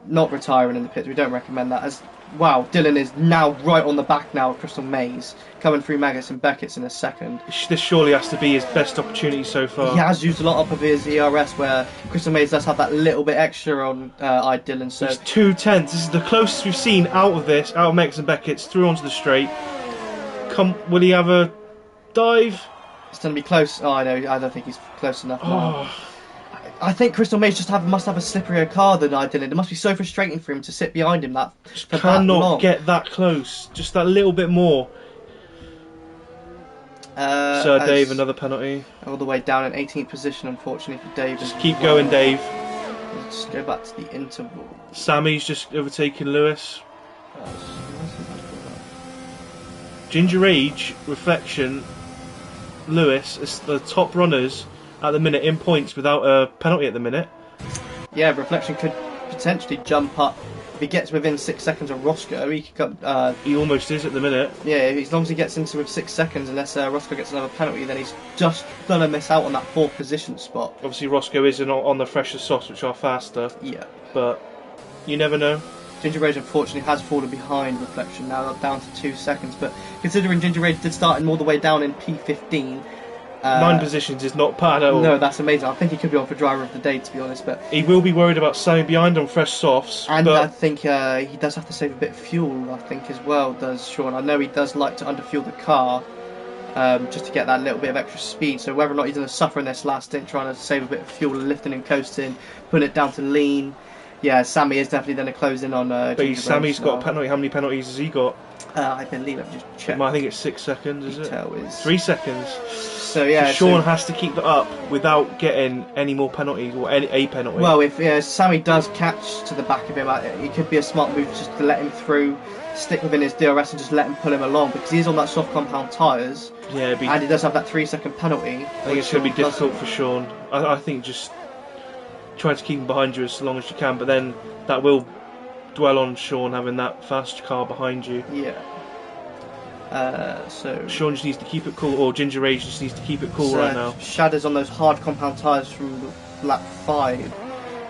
not retiring in the pits. We don't recommend that. As wow, Dylan is now right on the back now of Crystal Maze, coming through Maggots and Beckett's in a second. This surely has to be his best opportunity so far. He has used a lot up of his ERS, where Crystal Maze does have that little bit extra on Dylan. So it's 2/10. This is the closest we've seen out of Maggots and Beckett's, through onto the straight. Will he have a dive? It's going to be close. Oh, I know. I don't think he's close enough now. Oh. I think Crystal Maze must have a slipperier car than Dylan. It must be so frustrating for him to sit behind him just cannot get that close. Just that little bit more. Sir Dave, another penalty. All the way down in 18th position, unfortunately for Dave. Just keep going, Dave. Let's go back to the interval. Sammy's just overtaking Lewis. Ginger Age, Reflection, Lewis is the top runners at the minute in points without a penalty at the minute. Yeah, Reflection could potentially jump up. If he gets within 6 seconds of Roscoe, he could he almost is at the minute. Yeah, as long as he gets into with 6 seconds, unless Roscoe gets another penalty, then he's just going to miss out on that 4th position spot. Obviously Roscoe is on the fresher softs, which are faster. Yeah. But you never know. Ginger Rage unfortunately has fallen behind Reflection now, down to 2 seconds, but considering Ginger Rage did start him all the way down in P15, 9 positions is not bad at all. No, that's amazing. I think he could be on for driver of the day, to be honest. But he will be worried about staying behind on fresh softs. And I think he does have to save a bit of fuel, I think, as well, does Sean. I know he does like to underfuel the car, just to get that little bit of extra speed. So whether or not he's going to suffer in this last stint, trying to save a bit of fuel, lifting and coasting, putting it down to lean. Yeah, Sammy is definitely going to close in on. But Sammy's got a penalty. How many penalties has he got? I believe I've just checked. I think it's 6 seconds, is it? Is 3 seconds. So yeah, so Sean has to keep that up without getting any more penalties or a penalty. Well, if Sammy does catch to the back of him, it could be a smart move just to let him through, stick within his DRS and just let him pull him along, because he is on that soft compound tyres. Yeah, and he does have that 3 second penalty. I think it's going to be difficult for Sean. I think just try to keep him behind you as long as you can, but then that will dwell on Sean having that fast car behind you. Yeah. So Sean just needs to keep it cool, or Ginger Rage just needs to keep it cool right now. Shadows on those hard compound tyres from lap 5.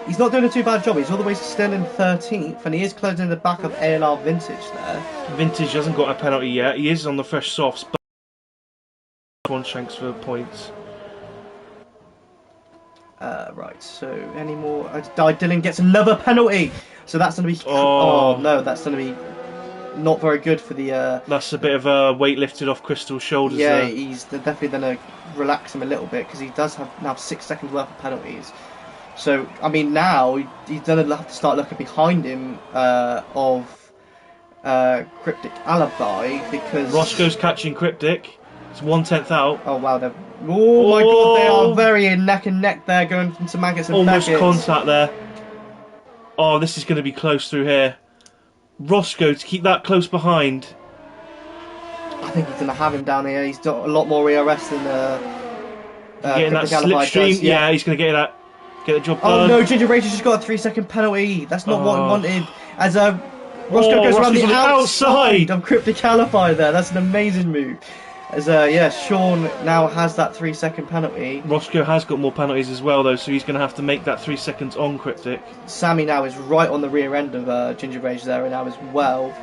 He's not doing a too bad job. He's all the way still in 13th, and he is closing the back of ALR Vintage there. Vintage hasn't got a penalty yet. He is on the fresh softs, but one shanks for points. Right, so any more? Dylan gets another penalty, so that's going to be. Oh no, that's going to be not very good for the. That's a bit of a weight lifted off Crystal's shoulders. Yeah, he's definitely going to relax him a little bit, because he does have now 6 seconds worth of penalties. So I mean, now he's going to have to start looking behind him of Cryptic Alibi, because Roscoe's catching Cryptic. It's 1/10 out. Oh wow! Oh my god! They are very neck and neck there, going into Maggots and almost Beckett's. Contact there. Oh, this is going to be close through here. Roscoe to keep that close behind. I think he's going to have him down here. He's got a lot more ERS than getting that slipstream. Yeah, he's going to get the job done. Oh no! Ginger Rage has just got a 3 second penalty. That's not what he wanted. As Roscoe goes around the outside of Cryptic Alibi there. That's an amazing move. As Sean now has that 3 second penalty. Roscoe has got more penalties as well though, so he's going to have to make that 3 seconds on Cryptic. Sammy now is right on the rear end of Ginger Rage there now as well.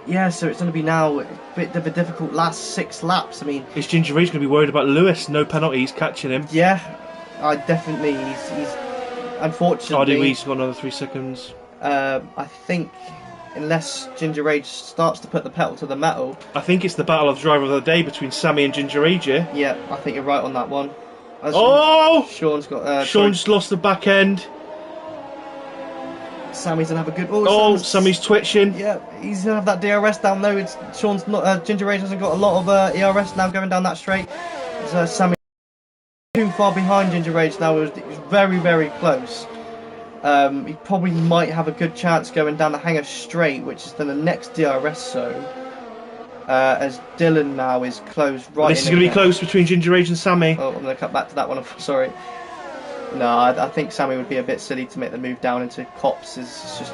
Yeah, so it's going to be now a bit of a difficult last 6 laps. I mean, is Ginger Rage going to be worried about Lewis? No penalties catching him. Yeah, definitely. He's unfortunately. RDWee's got another 3 seconds. I think, unless Ginger Rage starts to put the pedal to the metal. I think it's the battle of the driver of the day between Sammy and Ginger Rage here. Yeah, I think you're right on that one. Sean's got. Sean's lost the back end. Sammy's gonna have a good. Sammy's twitching. Yeah, he's gonna have that DRS down low. Sean's not. Ginger Rage hasn't got a lot of ERS now going down that straight. Sammy too far behind Ginger Rage now. It was very, very close. He probably might have a good chance going down the hangar straight, which is then the next DRS zone. As Dylan now is close right. This is going to be close between Ginger Rage and Sammy. Oh, I'm going to cut back to that one. Sorry. No, I think Sammy would be a bit silly to make the move down into Cops. It's just,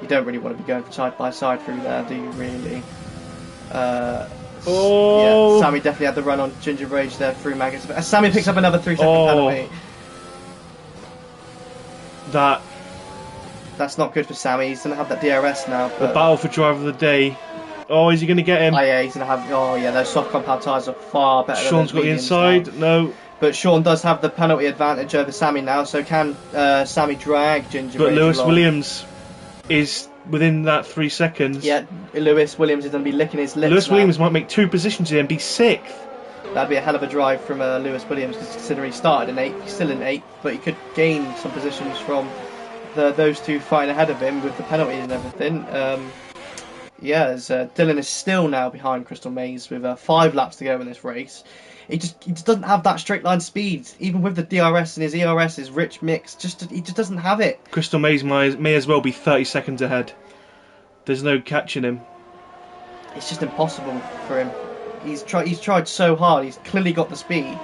you don't really want to be going side by side through there, do you really? Yeah, Sammy definitely had the run on Ginger Rage there through Maggots. Sammy picks up another 3-second penalty. That's not good for Sammy. He's going to have that DRS now. The battle for driver of the day. Oh, is he going to get him? Oh yeah, he's going to have. Oh yeah, those soft compound tyres are far better. Sean's got the inside. No. But Sean does have the penalty advantage over Sammy now, so can Sammy drag Ginger Rage But Lewis along? Williams is within that 3 seconds. Yeah, Lewis Williams is going to be licking his lips. Lewis now. Williams might make 2 positions here and be 6th. That'd be a hell of a drive from Lewis Williams, considering he started in 8th, he's still in 8th, but he could gain some positions from those two fighting ahead of him with the penalties and everything. Dylan is still now behind Crystal Maze with 5 laps to go in this race. He just doesn't have that straight line speed, even with the DRS and his ERS, his rich mix. He just doesn't have it. Crystal Maze may as well be 30 seconds ahead. There's no catching him. It's just impossible for him. He's tried so hard. He's clearly got the speed,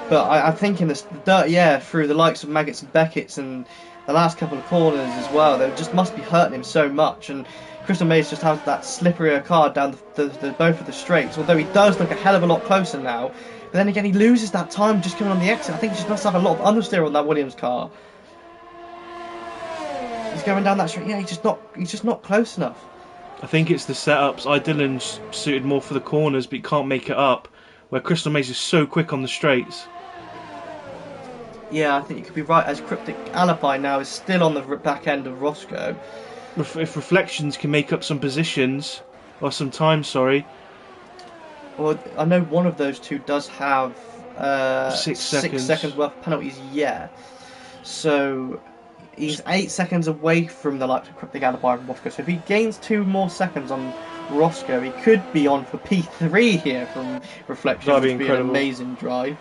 but I think in the dirty air through the likes of Maggots and Beckett's and the last couple of corners as well, they just must be hurting him so much. And Crystal Maze just has that slipperier car down the both of the straights. Although he does look a hell of a lot closer now. But then again, he loses that time just coming on the exit. I think he just must have a lot of understeer on that Williams car. He's going down that straight. Yeah, he's just not close enough. I think it's the setups. Dylan's suited more for the corners, but he can't make it up. Where Crystal Maze is so quick on the straights. Yeah, I think you could be right. As Cryptic Alibi now is still on the back end of Roscoe. If Reflections can make up some positions or some time, Well, I know one of those two does have 6 seconds worth of penalties, yeah. So he's 8 seconds away from the likes of Cryptic Alibi and Roscoe. So if he gains 2 more seconds on Roscoe, he could be on for P3 here from Reflections. That'd be which would incredible. Be an amazing drive.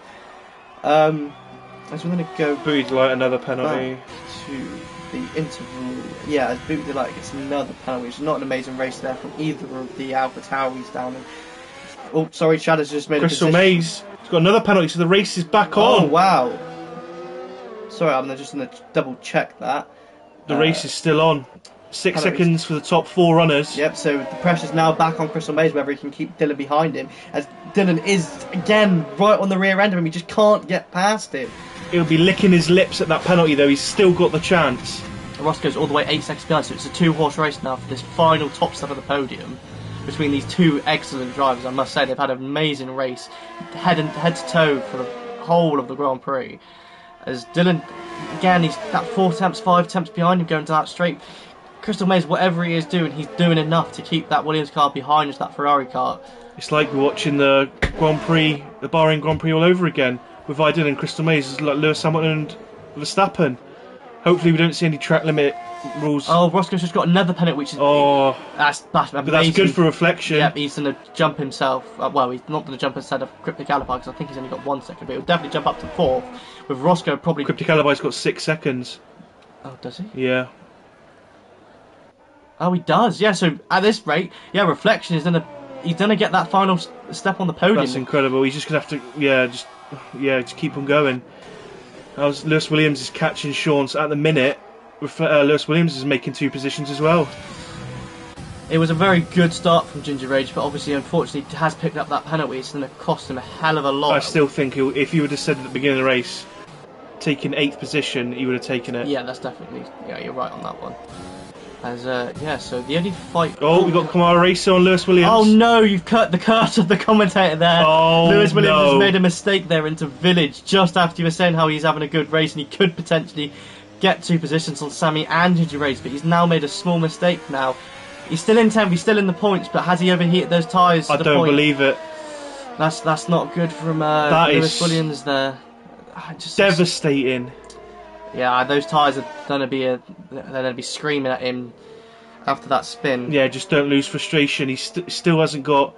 As we're going to go Booty Delight, another penalty. To the interval. Yeah, as Booty Delight gets another penalty, which is not an amazing race there from either of the Alpha Tauris down in. Oh, sorry, Shadow's just made Crystal a position. Maze has got another penalty, so the race is back on. Oh, wow. Sorry, I'm just going to double check that. The race is still on. 6 penalties. seconds for the top 4 runners. Yep, so the pressure's now back on Crystal Maze, whether he can keep Dylan behind him, as Dylan is, again, right on the rear end of him. He just can't get past him. He'll be licking his lips at that penalty, though. He's still got the chance. Roscoe's all the way 8 seconds behind, so it's a 2-horse race now for this final top step of the podium between these 2 excellent drivers. I must say, they've had an amazing race, head to toe for the whole of the Grand Prix. As Dylan, again, he's that 4 temps, 5 temps behind him going to that straight. Crystal Maze, whatever he is doing, he's doing enough to keep that Williams car behind us, that Ferrari car. It's like we're watching the Grand Prix, the Bahrain Grand Prix all over again, with Dylan and Crystal Maze, like Lewis Hamilton and Verstappen. Hopefully we don't see any track limit rules. Oh, Roscoe's just got another penalty, which is... Oh, that's amazing. But that's good for Reflection. Yep, he's going to jump himself. Well, he's not going to jump instead of Cryptic Alibi, because I think he's only got 1 second, but he'll definitely jump up to 4th, with Roscoe probably... Cryptic Alibi's got 6 seconds. Oh, does he? Yeah. Oh, he does. Yeah, so at this rate, yeah, Reflection is he's gonna get that final step on the podium. That's incredible. He's just gonna have to, just keep on going. Lewis Williams is catching Sean. So at the minute, Lewis Williams is making 2 positions as well. It was a very good start from Ginger Rage, but obviously, unfortunately, has picked up that penalty. It's going to cost him a hell of a lot. I still think if he would have said at the beginning of the race, taking 8th position, he would have taken it. Yeah, that's definitely. Yeah, you're right on that one. So the only fight... Oh, we got Kamara Racer on Lewis Williams. Oh no, you've cut the curse of the commentator there. Oh, Lewis Williams no. has made a mistake there into Village, just after you were saying how he's having a good race and he could potentially get 2 positions on Sammy and Ginger Rage, but he's now made a small mistake now. He's still in 10th, he's still in the points, but has he overheated those tyres? I don't believe it. That's not good from Lewis Williams there. Devastating. Yeah, those tyres are gonna be screaming at him after that spin. Yeah, just don't lose frustration. He still hasn't got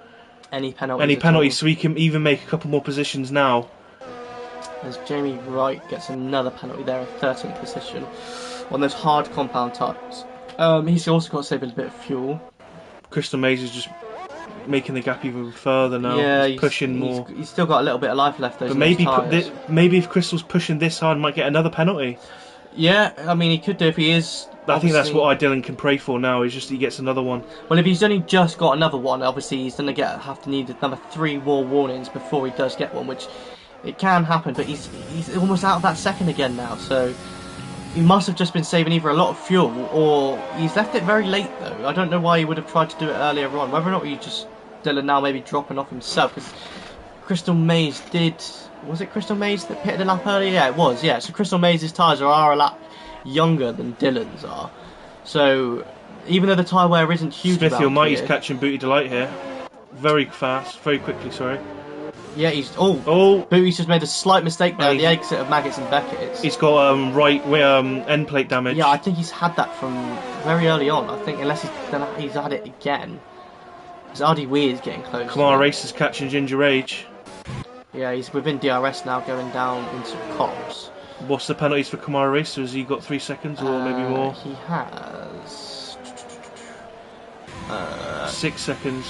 any penalties, so he can even make a couple more positions now. As Jamie Wright gets another penalty there in 13th position on those hard compound tyres. He's also got to save a bit of fuel. Crystal Maze is just making the gap even further now. Yeah, he's pushing more. He's still got a little bit of life left. But maybe if Crystal's pushing this hard, might get another penalty. Yeah, I mean he could do if he is. I think that's what Dylan can pray for now. Is just he gets another one. Well, if he's only just got another one, obviously he's going to have to need another 3 more warnings before he does get one, which it can happen. But he's almost out of that second again now, so he must have just been saving either a lot of fuel or he's left it very late though. I don't know why he would have tried to do it earlier on. Whether or not he just Dylan now maybe dropping off himself, because Crystal Maze was it Crystal Maze that pitted a lap earlier? Yeah, it was. Yeah, so Crystal Maze's tyres are a lap younger than Dylan's are. So even though the tyre wear isn't huge, Smithy Almighty's catching Booty Delight here, very fast, very quickly. Sorry. Yeah, Booty's just made a slight mistake there at the exit of Maggots and Beckett's. He's got right end plate damage. Yeah, I think he's had that from very early on. I think unless he's had it again. Because RD Wee is getting close. Kamara Racer's catching Ginger Rage. Yeah, he's within DRS now, going down into Cops. What's the penalties for Kamara Racer? Has he got 3 seconds or maybe more? He has 6 seconds.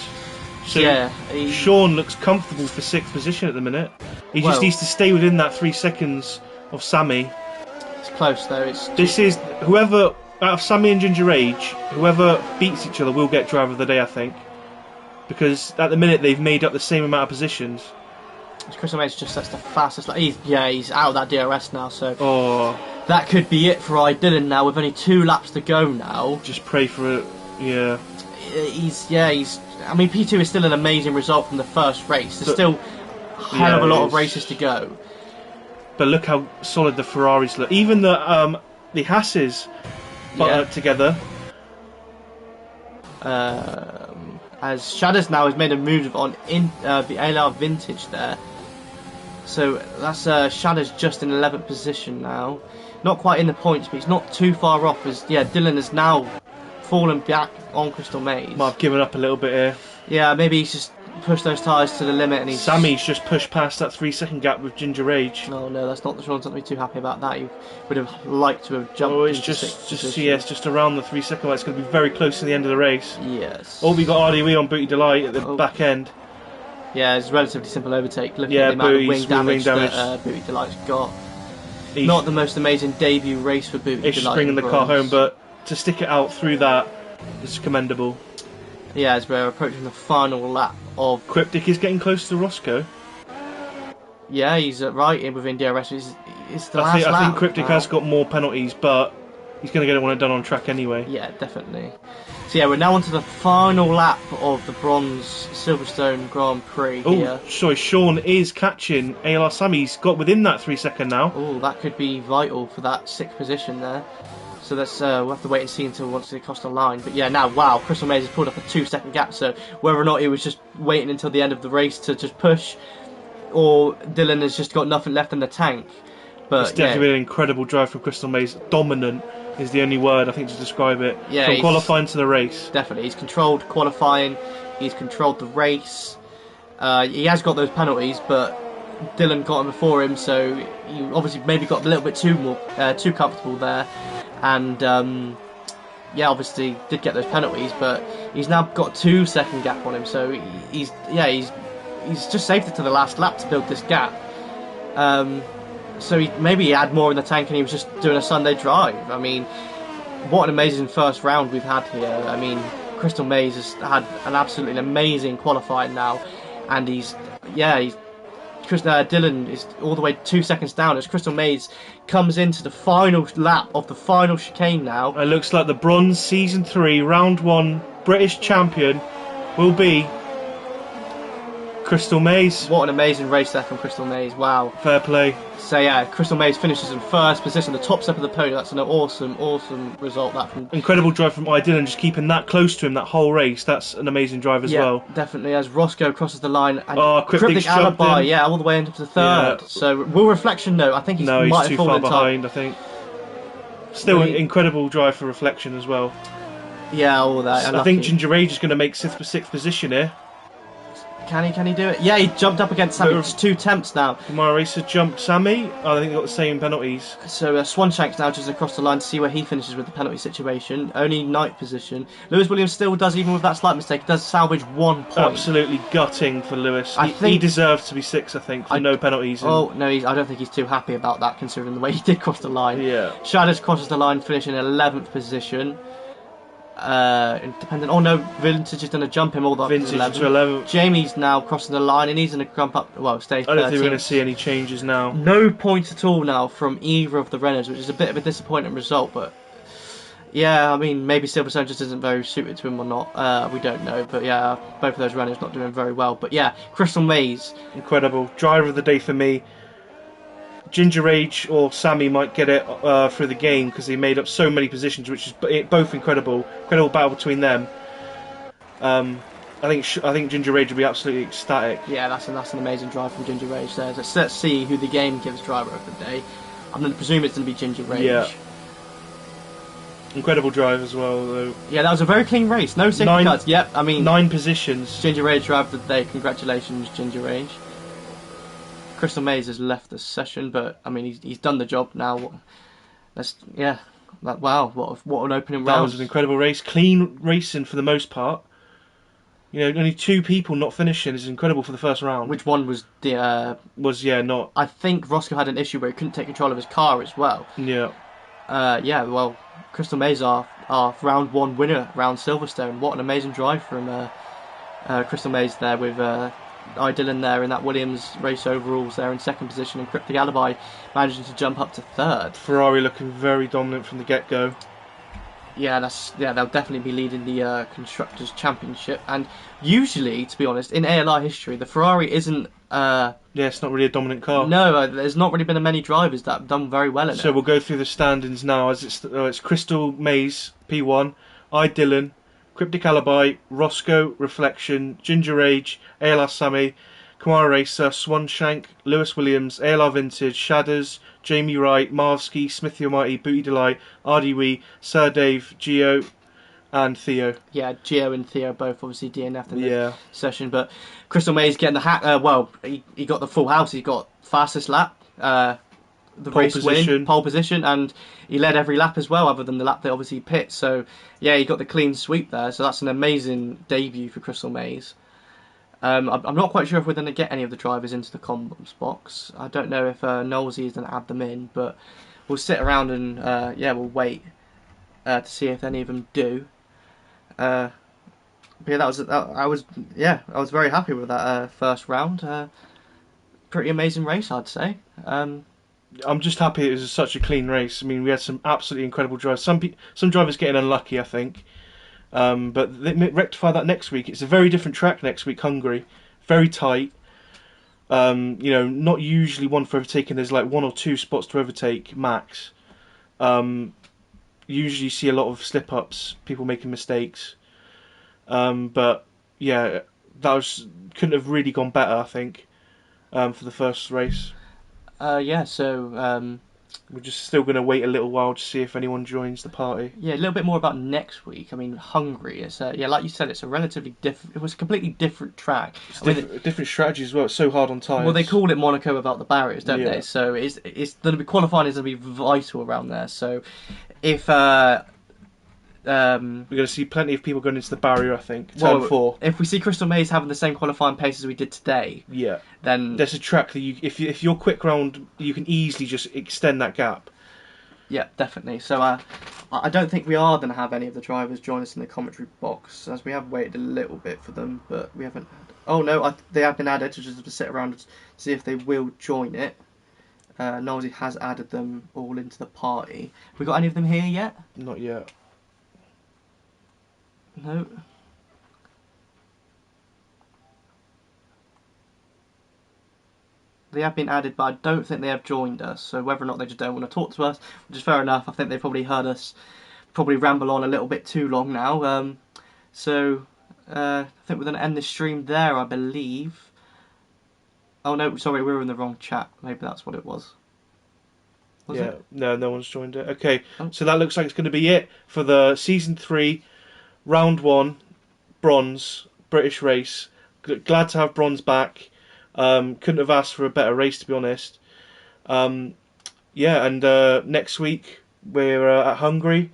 So yeah, Sean looks comfortable for 6th position at the minute. He just needs to stay within that 3 seconds of Sammy. It's close though. This is whoever out of Sammy and Ginger Rage, whoever beats each other will get driver of the day, I think, because at the minute they've made up the same amount of positions. Crystal Maze just that's the fastest. He's out of that DRS now, so that could be it for Dylan now. With only 2 laps to go now. Just pray for it. Yeah. I mean, P2 is still an amazing result from the first race. There's still a hell of a lot of races to go. But look how solid the Ferraris look. Even the Hasses together. As Shadows now has made a move on the ALR Vintage there. So that's Shadows just in 11th position now. Not quite in the points, but he's not too far off. As Dylan has now fallen back on Crystal Maze. Might have given up a little bit here. Yeah, maybe he's just pushed those tyres to the limit, and Sammy's just pushed past that 3 second gap with Ginger Rage. Oh no, that's not. Sean's not be too happy about that. You would have liked to have jumped. Oh, it's just just around the 3 second mark. It's going to be very close to the end of the race. Yes. Oh, we got RDW on Booty Delight at the back end. Yeah, it's a relatively simple overtake. Looking at the amount of wing damage that Booty Delight's got. Not the most amazing debut race for Booty Delight. He's bringing the car home, but to stick it out through that is commendable. Yeah, as we're approaching the final lap of... Cryptic is getting close to Roscoe. Yeah, he's right in within DRS. It's the last lap. I think Cryptic has got more penalties, but he's going to get it done on track anyway. Yeah, definitely. So yeah, we're now on to the final lap of the Bronze Silverstone Grand Prix here. Oh, sorry, Sean is catching ALR Sammy. He's got within that 3 second now. Oh, that could be vital for that 6th position there. So that's we'll have to wait and see until once they cross the line. But yeah, now wow, Crystal Maze has pulled up a 2 second gap. So whether or not he was just waiting until the end of the race to just push, or Dylan has just got nothing left in the tank. But it's definitely been an incredible drive from Crystal Maze. Dominant is the only word I think to describe it. Yeah, from qualifying to the race. Definitely, he's controlled qualifying. He's controlled the race. He has got those penalties, but Dylan got him before him, so he obviously maybe got a little bit too comfortable there. And obviously did get those penalties, but he's now got 2 second gap on him, so he's just saved it to the last lap to build this gap. So maybe he had more in the tank and he was just doing a Sunday drive. I mean, what an amazing first round we've had here. I mean, Crystal Maze has had an absolutely amazing qualifying now, and Dylan is all the way 2 seconds down as Crystal Maze comes into the final lap of the final chicane now. It looks like the Bronze Season 3 Round 1 British champion will be Crystal Maze. What an amazing race there from Crystal Maze. Wow. Fair play. So yeah, Crystal Maze finishes in first position, the top step of the podium. That's an awesome result. That from Incredible drive from Dylan, just keeping that close to him that whole race. That's an amazing drive as well. Definitely. As Roscoe crosses the line, and Cryptic's Alibi, all the way into the third. Yeah. So will Reflection know? I think he's too far behind. I think. Still, an incredible drive for Reflection as well. Yeah, all that. I think Ginger Rage is going to make sixth position here. Can he do it? Yeah, he jumped up against Sammy. It's 2 attempts now. Kamara Racer jumped Sammy. I think they got the same penalties. So Swanshank's now just across the line to see where he finishes with the penalty situation. Only 9th position. Lewis Williams still does, even with that slight mistake, does salvage 1 point. Absolutely gutting for Lewis. He deserves to be 6th, I think, for no penalties. Oh, no, I don't think he's too happy about that, considering the way he did cross the line. Yeah. Shadows crosses the line, finishing in 11th position. Independent. Oh no, Vintage is going to jump him all the way up to 11th. Jamie's now crossing the line and he's going to jump up. Well, stay 13th. I don't think we're going to see any changes now. No points at all now from either of the runners, which is a bit of a disappointing result. But yeah, I mean, maybe Silverstone just isn't very suited to him or not. We don't know. But yeah, both of those runners not doing very well. But yeah, Crystal Maze. Incredible. Driver of the day for me. Ginger Rage or Sammy might get it through the game because they made up so many positions, which is both incredible battle between them. I think Ginger Rage will be absolutely ecstatic. Yeah, that's an amazing drive from Ginger Rage there. Let's see who the game gives driver of the day. I'm going to presume it's going to be Ginger Rage. Yeah. Incredible drive as well, though. Yeah, that was a very clean race. No safety cuts. Yep, I mean 9 positions. Ginger Rage driver of the day. Congratulations, Ginger Rage. Crystal Maze has left the session, but I mean he's done the job now. Wow, what an opening round. That was an incredible race, clean racing for the most part. You know, only 2 people not finishing is incredible for the first round. Which one was the? Not. I think Roscoe had an issue where he couldn't take control of his car as well. Yeah. Well, Crystal Maze our round 1 winner, round Silverstone. What an amazing drive from Crystal Maze there with. Dylan there in that Williams race overalls there in 2nd position, and Cryptic Alibi managing to jump up to 3rd. Ferrari looking very dominant from the get-go. Yeah, they'll definitely be leading the Constructors' Championship, and usually, to be honest, in ALR history, the Ferrari isn't... it's not really a dominant car. No, there's not really been many drivers that have done very well in it. So we'll go through the standings now, as it's Crystal Maze, P1, Dylan, Cryptic Alibi, Roscoe, Reflection, Ginger Rage, ALR Sammy, Kamara Racer, Swanshank, Lewis Williams, ALR Vintage, Shadders, Jamie Wright, Marvski, Smithy Almighty, Booty Delight, RDW, Sir Dave, Geo, and Theo. Yeah, Geo and Theo both obviously DNF'd in the session, but Crystal Maze getting the hat. He got the full house. He got fastest lap. The pole race position. Win, pole position, and he led every lap as well, other than the lap they obviously pit. So yeah, he got the clean sweep there. So that's an amazing debut for Crystal Maze. I'm not quite sure if we're going to get any of the drivers into the comms box. I don't know if Knowlesy is going to add them in, but we'll sit around and we'll wait to see if any of them do. But yeah, I was very happy with that first round. Pretty amazing race, I'd say. I'm just happy it was such a clean race. I mean, we had some absolutely incredible drivers. Some drivers getting unlucky, I think. But they rectify that next week. It's a very different track next week, Hungary. Very tight. Not usually one for overtaking. There's like 1 or 2 spots to overtake, max. Usually you see a lot of slip-ups, people making mistakes. But, yeah, couldn't have really gone better, I think, for the first race. We're just still going to wait a little while to see if anyone joins the party. Yeah, a little bit more about next week. I mean, Hungary. It's like you said, it's a relatively different. It was a completely different track. Different strategy as well. It's so hard on tyres. Well, they call it Monaco without the barriers, don't they? So it's going to be qualifying is going to be vital around there. So if we're going to see plenty of people going into the barrier, I think. Turn 4. If we see Crystal Maze having the same qualifying pace as we did today, then there's a track that if you're quick round, you can easily just extend that gap. Yeah, definitely. So I don't think we are going to have any of the drivers join us in the commentary box, as we have waited a little bit for them, but we haven't. Oh no, they have been added to just to sit around and see if they will join it. Nosy has added them all into the party. Have we got any of them here yet? Not yet. No. They have been added, but I don't think they have joined us. So whether or not they just don't want to talk to us, which is fair enough. I think they probably heard us probably ramble on a little bit too long now. I think we're going to end this stream there, I believe. Oh no, sorry, we were in the wrong chat. Maybe that's what it was. Was yeah, it? no one's joined it. Okay, Oh. so that looks like it's going to be it for the Season 3, Round 1, Bronze, British race. Glad to have Bronze back. Couldn't have asked for a better race, to be honest. And next week we're at Hungary.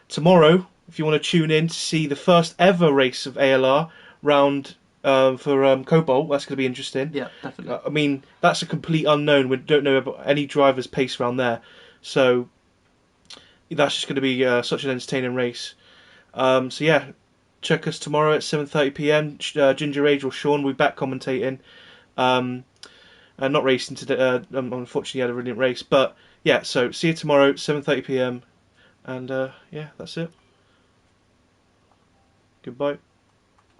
Tomorrow, if you want to tune in to see the first ever race of ALR round for COBALT, that's going to be interesting. Yeah, definitely. I mean, that's a complete unknown. We don't know about any driver's pace around there. So that's just going to be such an entertaining race. Check us tomorrow at 7:30 p.m. Ginger Age or Sean will be back commentating. Not racing today. Unfortunately, had a brilliant race. But yeah, so see you tomorrow, 7:30 p.m. And that's it. Goodbye.